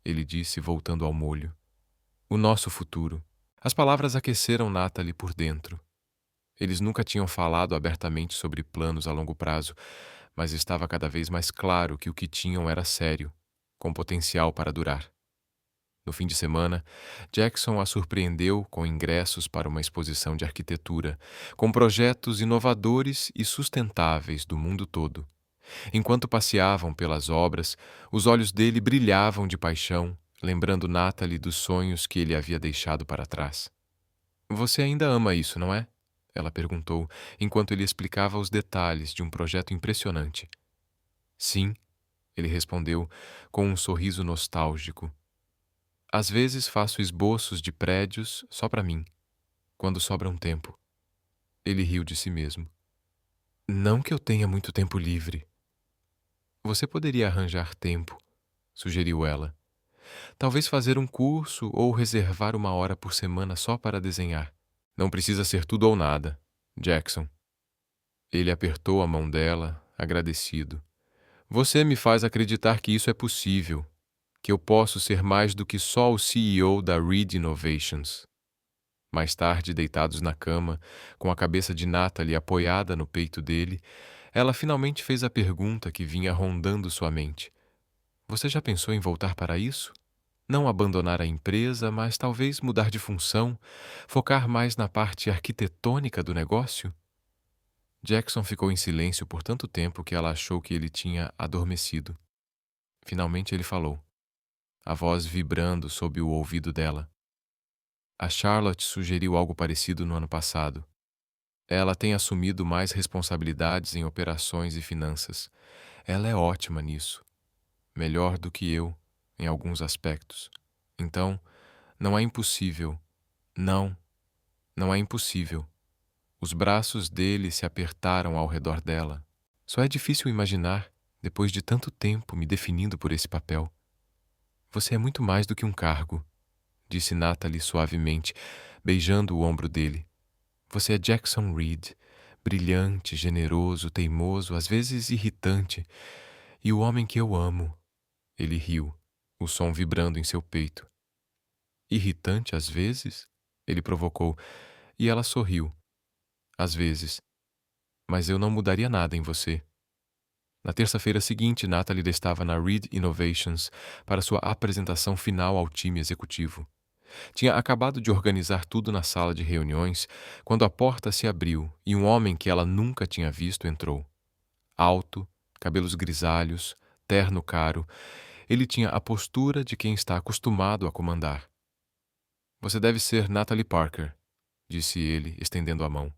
ele disse, voltando ao molho. O nosso futuro. As palavras aqueceram Natalie por dentro. Eles nunca tinham falado abertamente sobre planos a longo prazo, mas estava cada vez mais claro que o que tinham era sério, com potencial para durar. No fim de semana, Jackson a surpreendeu com ingressos para uma exposição de arquitetura, com projetos inovadores e sustentáveis do mundo todo. Enquanto passeavam pelas obras, os olhos dele brilhavam de paixão, lembrando Natalie dos sonhos que ele havia deixado para trás. Você ainda ama isso, não é? Ela perguntou, enquanto ele explicava os detalhes de um projeto impressionante. Sim, ele respondeu, com um sorriso nostálgico. Às vezes faço esboços de prédios só para mim, quando sobra um tempo. Ele riu de si mesmo. Não que eu tenha muito tempo livre. Você poderia arranjar tempo, sugeriu ela. Talvez fazer um curso ou reservar uma hora por semana só para desenhar. Não precisa ser tudo ou nada, Jackson. Ele apertou a mão dela, agradecido. Você me faz acreditar que isso é possível, que eu posso ser mais do que só o CEO da Reed Innovations. Mais tarde, deitados na cama, com a cabeça de Natalie apoiada no peito dele, ela finalmente fez a pergunta que vinha rondando sua mente. Você já pensou em voltar para isso? Não abandonar a empresa, mas talvez mudar de função, focar mais na parte arquitetônica do negócio? Jackson ficou em silêncio por tanto tempo que ela achou que ele tinha adormecido. Finalmente ele falou, a voz vibrando sob o ouvido dela. A Charlotte sugeriu algo parecido no ano passado. Ela tem assumido mais responsabilidades em operações e finanças. Ela é ótima nisso. Melhor do que eu, em alguns aspectos. Então, não é impossível. Não, não é impossível. Os braços dele se apertaram ao redor dela. Só é difícil imaginar, depois de tanto tempo me definindo por esse papel. Você é muito mais do que um cargo, disse Natalie suavemente, beijando o ombro dele. Você é Jackson Reed, brilhante, generoso, teimoso, às vezes irritante, e o homem que eu amo. Ele riu, o som vibrando em seu peito. Irritante às vezes? Ele provocou, e ela sorriu. Às vezes. Mas eu não mudaria nada em você. Na terça-feira seguinte, Natalie estava na Reed Innovations para sua apresentação final ao time executivo. Tinha acabado de organizar tudo na sala de reuniões quando a porta se abriu e um homem que ela nunca tinha visto entrou. Alto, cabelos grisalhos, terno caro, ele tinha a postura de quem está acostumado a comandar. Você deve ser Natalie Parker, disse ele, estendendo a mão.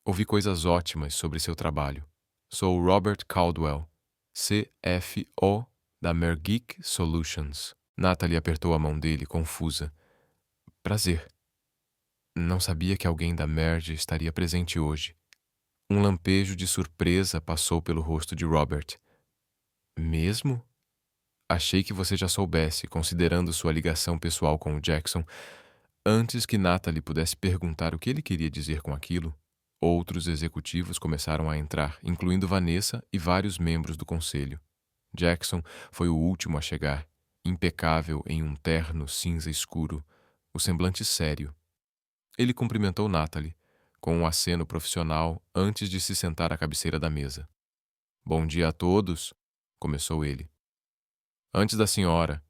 Ouvi coisas ótimas sobre seu trabalho. Sou Robert Caldwell, CFO da Mergeek Solutions. Natalie apertou a mão dele, confusa. Prazer. Não sabia que alguém da Merge estaria presente hoje. Um lampejo de surpresa passou pelo rosto de Robert. Mesmo? Achei que você já soubesse, considerando sua ligação pessoal com o Jackson. Antes que Natalie pudesse perguntar o que ele queria dizer com aquilo, outros executivos começaram a entrar, incluindo Vanessa e vários membros do conselho. Jackson foi o último a chegar, impecável em um terno cinza escuro, o semblante sério. Ele cumprimentou Natalie, com um aceno profissional, antes de se sentar à cabeceira da mesa. Bom dia a todos, começou ele. Antes da senhora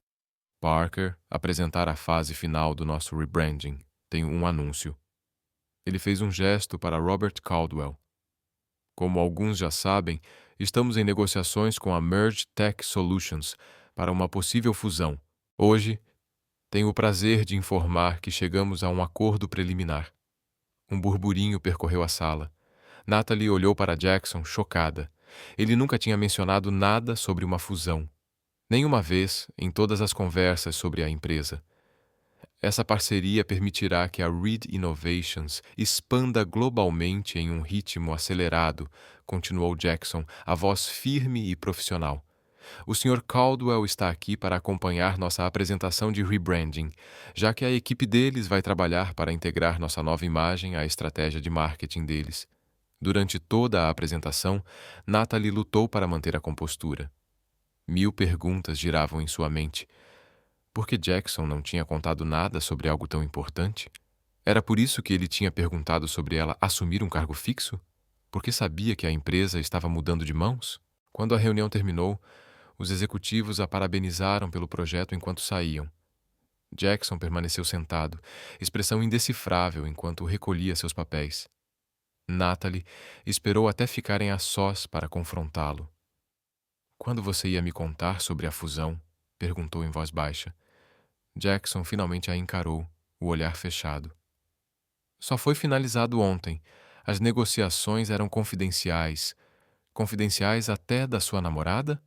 Parker apresentar a fase final do nosso rebranding, tenho um anúncio. Ele fez um gesto para Robert Caldwell. Como alguns já sabem, estamos em negociações com a Merge Tech Solutions para uma possível fusão. Hoje, tenho o prazer de informar que chegamos a um acordo preliminar. Um burburinho percorreu a sala. Natalie olhou para Jackson, chocada. Ele nunca tinha mencionado nada sobre uma fusão. Nenhuma vez em todas as conversas sobre a empresa. Essa parceria permitirá que a Reed Innovations expanda globalmente em um ritmo acelerado, continuou Jackson, a voz firme e profissional. O Sr. Caldwell está aqui para acompanhar nossa apresentação de rebranding, já que a equipe deles vai trabalhar para integrar nossa nova imagem à estratégia de marketing deles. Durante toda a apresentação, Natalie lutou para manter a compostura. 1000 perguntas giravam em sua mente. Por que Jackson não tinha contado nada sobre algo tão importante? Era por isso que ele tinha perguntado sobre ela assumir um cargo fixo? Porque sabia que a empresa estava mudando de mãos? Quando a reunião terminou, os executivos a parabenizaram pelo projeto enquanto saíam. Jackson permaneceu sentado, expressão indecifrável enquanto recolhia seus papéis. Natalie esperou até ficarem a sós para confrontá-lo. Quando você ia me contar sobre a fusão? Perguntou em voz baixa. Jackson finalmente a encarou, o olhar fechado. Só foi finalizado ontem. As negociações eram confidenciais. Confidenciais até da sua namorada?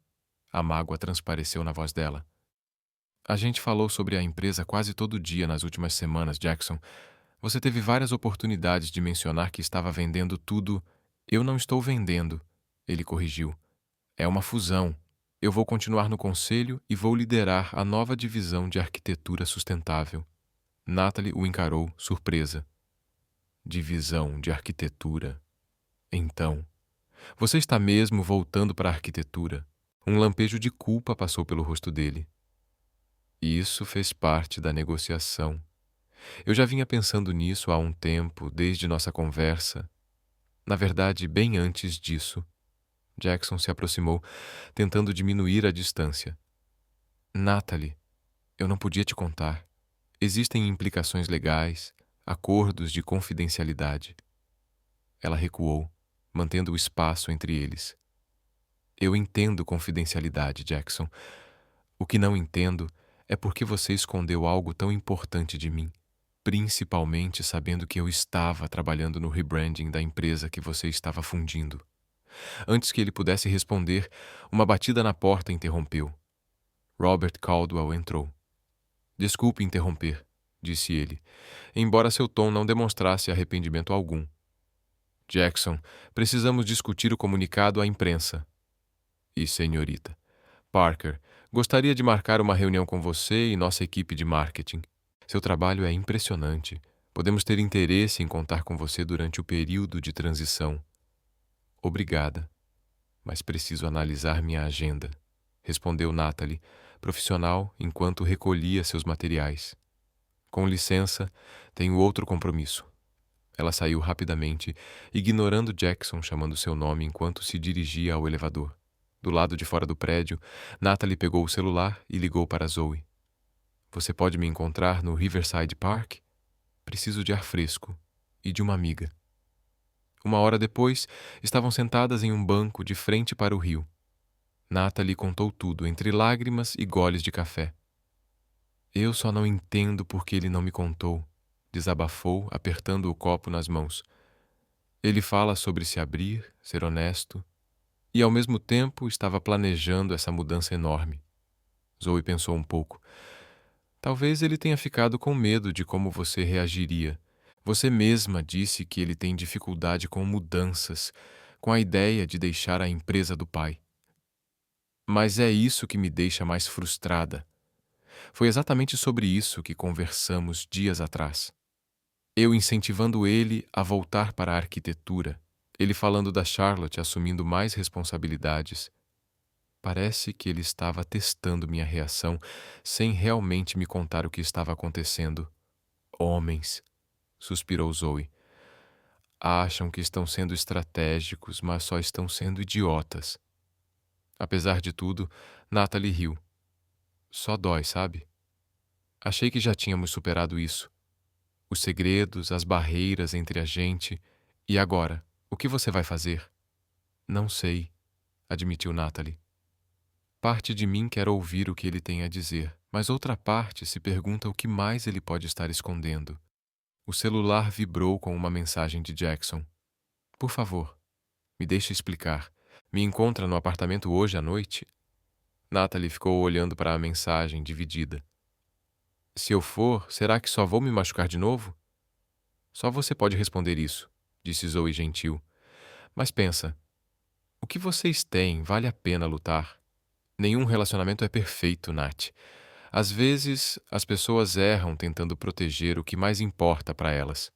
A mágoa transpareceu na voz dela. A gente falou sobre a empresa quase todo dia nas últimas semanas, Jackson. Você teve várias oportunidades de mencionar que estava vendendo tudo. Eu não estou vendendo, ele corrigiu. É uma fusão. Eu vou continuar no conselho e vou liderar a nova divisão de arquitetura sustentável. Natalie o encarou, surpresa. Divisão de arquitetura? Então, você está mesmo voltando para a arquitetura? Um lampejo de culpa passou pelo rosto dele. Isso fez parte da negociação. Eu já vinha pensando nisso há um tempo, desde nossa conversa. Na verdade, bem antes disso. Jackson se aproximou, tentando diminuir a distância. Natalie, eu não podia te contar. Existem implicações legais, acordos de confidencialidade. Ela recuou, mantendo o espaço entre eles. Eu entendo confidencialidade, Jackson. O que não entendo é por que você escondeu algo tão importante de mim, principalmente sabendo que eu estava trabalhando no rebranding da empresa que você estava fundindo. Antes que ele pudesse responder, uma batida na porta interrompeu. Robert Caldwell entrou. Desculpe interromper, disse ele, embora seu tom não demonstrasse arrependimento algum. Jackson, precisamos discutir o comunicado à imprensa. E, senhorita, Parker, gostaria de marcar uma reunião com você e nossa equipe de marketing. Seu trabalho é impressionante. Podemos ter interesse em contar com você durante o período de transição. Obrigada, mas preciso analisar minha agenda, respondeu Natalie, profissional, enquanto recolhia seus materiais. Com licença, tenho outro compromisso. Ela saiu rapidamente, ignorando Jackson chamando seu nome enquanto se dirigia ao elevador. Do lado de fora do prédio, Natalie pegou o celular e ligou para Zoe. Você pode me encontrar no Riverside Park? Preciso de ar fresco e de uma amiga. 1 hora depois, estavam sentadas em um banco de frente para o rio. Natalie contou tudo, entre lágrimas e goles de café. Eu só não entendo por que ele não me contou, desabafou, apertando o copo nas mãos. Ele fala sobre se abrir, ser honesto, e ao mesmo tempo estava planejando essa mudança enorme. Zoe pensou um pouco. Talvez ele tenha ficado com medo de como você reagiria. Você mesma disse que ele tem dificuldade com mudanças, com a ideia de deixar a empresa do pai. Mas é isso que me deixa mais frustrada. Foi exatamente sobre isso que conversamos dias atrás. Eu incentivando ele a voltar para a arquitetura, ele falando da Charlotte assumindo mais responsabilidades. Parece que ele estava testando minha reação sem realmente me contar o que estava acontecendo. Homens, suspirou Zoe. Acham que estão sendo estratégicos, mas só estão sendo idiotas. Apesar de tudo, Natalie riu. Só dói, sabe? Achei que já tínhamos superado isso. Os segredos, as barreiras entre a gente. E agora, o que você vai fazer? Não sei, admitiu Natalie. Parte de mim quer ouvir o que ele tem a dizer, mas outra parte se pergunta o que mais ele pode estar escondendo. O celular vibrou com uma mensagem de Jackson. Por favor, me deixe explicar. Me encontra no apartamento hoje à noite? Natalie ficou olhando para a mensagem, dividida. Se eu for, será que só vou me machucar de novo? Só você pode responder isso, disse Zoe gentil. Mas pensa, o que vocês têm vale a pena lutar? Nenhum relacionamento é perfeito, Nat. Às vezes, as pessoas erram tentando proteger o que mais importa para elas.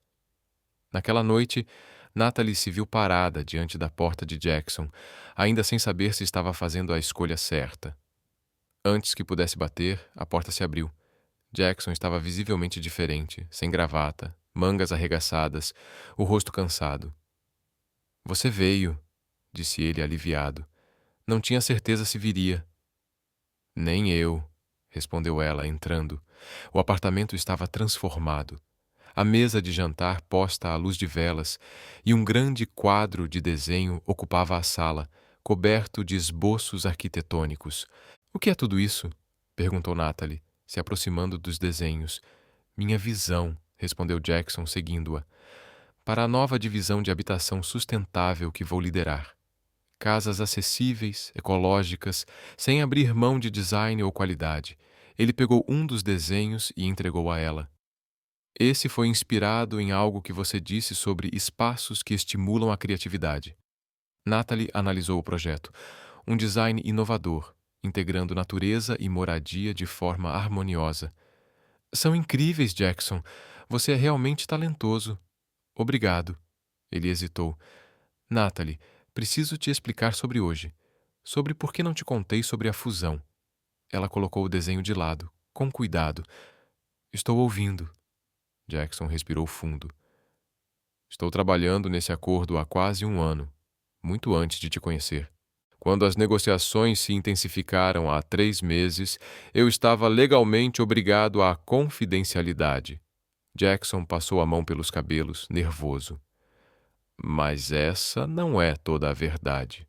Naquela noite, Natalie se viu parada diante da porta de Jackson, ainda sem saber se estava fazendo a escolha certa. Antes que pudesse bater, a porta se abriu. Jackson estava visivelmente diferente, sem gravata, mangas arregaçadas, o rosto cansado. Você veio, disse ele aliviado. Não tinha certeza se viria. Nem eu, respondeu ela, entrando. O apartamento estava transformado. A mesa de jantar posta à luz de velas e um grande quadro de desenho ocupava a sala, coberto de esboços arquitetônicos. O que é tudo isso? Perguntou Natalie, se aproximando dos desenhos. Minha visão, respondeu Jackson, seguindo-a. Para a nova divisão de habitação sustentável que vou liderar. Casas acessíveis, ecológicas, sem abrir mão de design ou qualidade. Ele pegou um dos desenhos e entregou a ela. Esse foi inspirado em algo que você disse sobre espaços que estimulam a criatividade. Natalie analisou o projeto. Um design inovador, integrando natureza e moradia de forma harmoniosa. São incríveis, Jackson. Você é realmente talentoso. Obrigado. Ele hesitou. Natalie, preciso te explicar sobre hoje. Sobre por que não te contei sobre a fusão. Ela colocou o desenho de lado, com cuidado. Estou ouvindo. Jackson respirou fundo. Estou trabalhando nesse acordo há quase um ano, muito antes de te conhecer. Quando as negociações se intensificaram há 3 meses, eu estava legalmente obrigado à confidencialidade. Jackson passou a mão pelos cabelos, nervoso. Mas essa não é toda a verdade.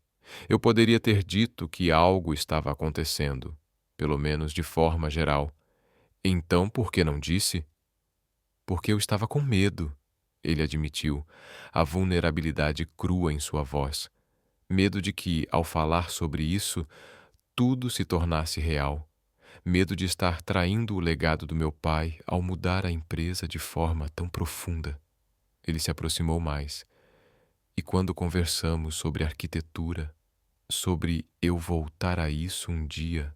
Eu poderia ter dito que algo estava acontecendo, pelo menos de forma geral. Então, por que não disse? Porque eu estava com medo, ele admitiu, a vulnerabilidade crua em sua voz. Medo de que, ao falar sobre isso, tudo se tornasse real. Medo de estar traindo o legado do meu pai ao mudar a empresa de forma tão profunda. Ele se aproximou mais. E quando conversamos sobre arquitetura, sobre eu voltar a isso um dia,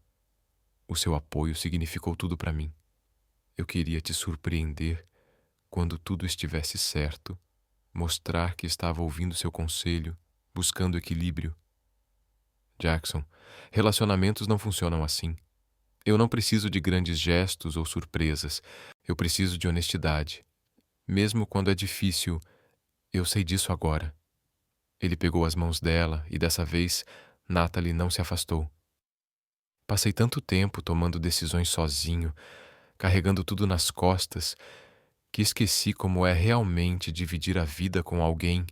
o seu apoio significou tudo para mim. Eu queria te surpreender quando tudo estivesse certo, mostrar que estava ouvindo seu conselho, buscando equilíbrio. Jackson, relacionamentos não funcionam assim. Eu não preciso de grandes gestos ou surpresas. Eu preciso de honestidade. Mesmo quando é difícil, eu sei disso agora. Ele pegou as mãos dela e, dessa vez, Natalie não se afastou. Passei tanto tempo tomando decisões sozinho, carregando tudo nas costas, que esqueci como é realmente dividir a vida com alguém.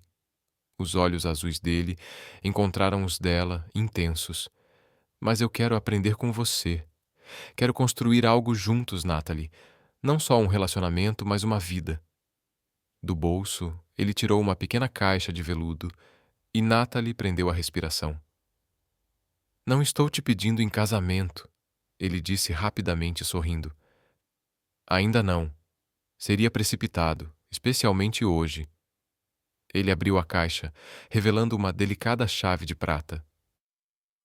Os olhos azuis dele encontraram os dela, intensos. Mas eu quero aprender com você. Quero construir algo juntos, Natalie. Não só um relacionamento, mas uma vida. Do bolso, ele tirou uma pequena caixa de veludo e Natalie prendeu a respiração. Não estou te pedindo em casamento, ele disse rapidamente, sorrindo. Ainda não. Seria precipitado, especialmente hoje. Ele abriu a caixa, revelando uma delicada chave de prata.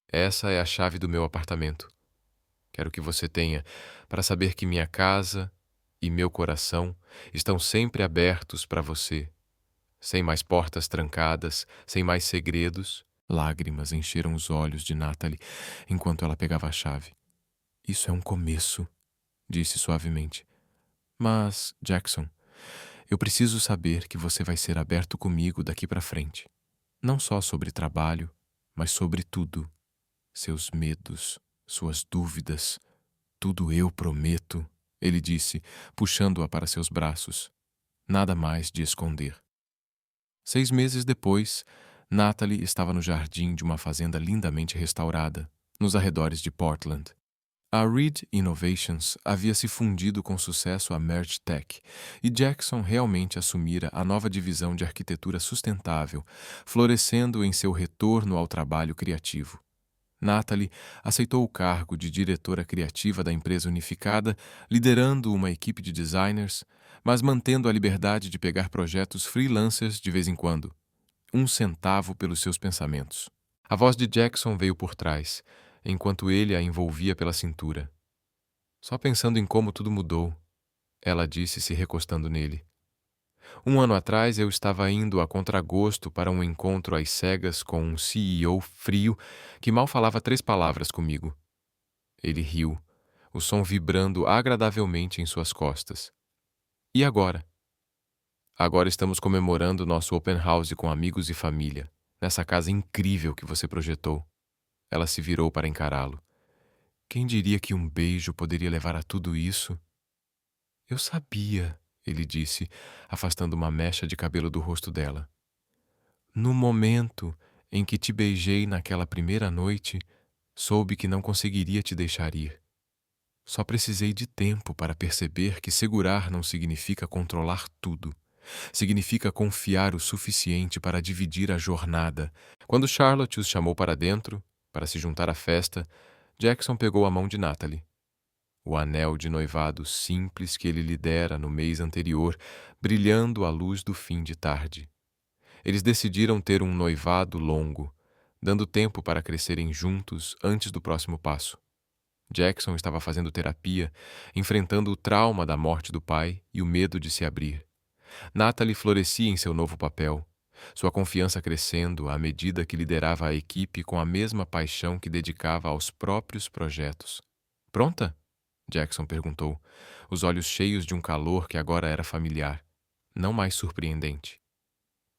Essa é a chave do meu apartamento. Quero que você tenha para saber que minha casa e meu coração estão sempre abertos para você. Sem mais portas trancadas, sem mais segredos. Lágrimas encheram os olhos de Natalie enquanto ela pegava a chave. Isso é um começo, disse suavemente. Mas, Jackson, eu preciso saber que você vai ser aberto comigo daqui para frente. Não só sobre trabalho, mas sobre tudo. Seus medos, suas dúvidas. Tudo eu prometo, ele disse, puxando-a para seus braços. Nada mais de esconder. 6 meses depois, Natalie estava no jardim de uma fazenda lindamente restaurada, nos arredores de Portland. A Reed Innovations havia se fundido com sucesso à Merge Tech, e Jackson realmente assumira a nova divisão de arquitetura sustentável, florescendo em seu retorno ao trabalho criativo. Natalie aceitou o cargo de diretora criativa da empresa unificada, liderando uma equipe de designers, mas mantendo a liberdade de pegar projetos freelancers de vez em quando, 1 centavo pelos seus pensamentos. A voz de Jackson veio por trás, enquanto ele a envolvia pela cintura. Só pensando em como tudo mudou, ela disse, se recostando nele. 1 ano atrás eu estava indo a contragosto para um encontro às cegas com um CEO frio que mal falava 3 palavras comigo. Ele riu, o som vibrando agradavelmente em suas costas. E agora? Agora estamos comemorando nosso open house com amigos e família, nessa casa incrível que você projetou. Ela se virou para encará-lo. Quem diria que um beijo poderia levar a tudo isso? Eu sabia, ele disse, afastando uma mecha de cabelo do rosto dela. No momento em que te beijei naquela primeira noite, soube que não conseguiria te deixar ir. Só precisei de tempo para perceber que segurar não significa controlar tudo. Significa confiar o suficiente para dividir a jornada. Quando Charlotte os chamou para dentro, para se juntar à festa, Jackson pegou a mão de Natalie. O anel de noivado simples que ele lhe dera no mês anterior, brilhando à luz do fim de tarde. Eles decidiram ter um noivado longo, dando tempo para crescerem juntos antes do próximo passo. Jackson estava fazendo terapia, enfrentando o trauma da morte do pai e o medo de se abrir. Natalie florescia em seu novo papel, sua confiança crescendo à medida que liderava a equipe com a mesma paixão que dedicava aos próprios projetos. Pronta? Jackson perguntou, os olhos cheios de um calor que agora era familiar, não mais surpreendente.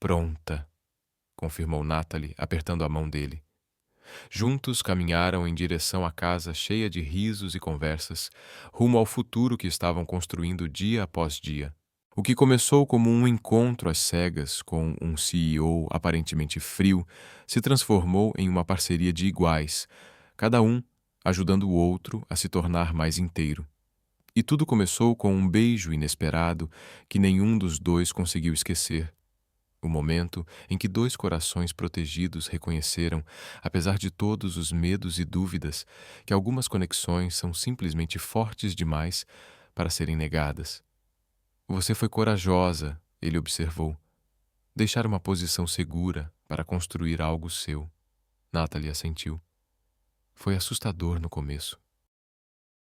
Pronta, confirmou Natalie, apertando a mão dele. Juntos caminharam em direção à casa cheia de risos e conversas, rumo ao futuro que estavam construindo dia após dia. O que começou como um encontro às cegas com um CEO aparentemente frio se transformou em uma parceria de iguais, cada um ajudando o outro a se tornar mais inteiro. E tudo começou com um beijo inesperado que nenhum dos dois conseguiu esquecer. O momento em que 2 corações protegidos reconheceram, apesar de todos os medos e dúvidas, que algumas conexões são simplesmente fortes demais para serem negadas. Você foi corajosa, ele observou. Deixar uma posição segura para construir algo seu. Natalie assentiu. Foi assustador no começo.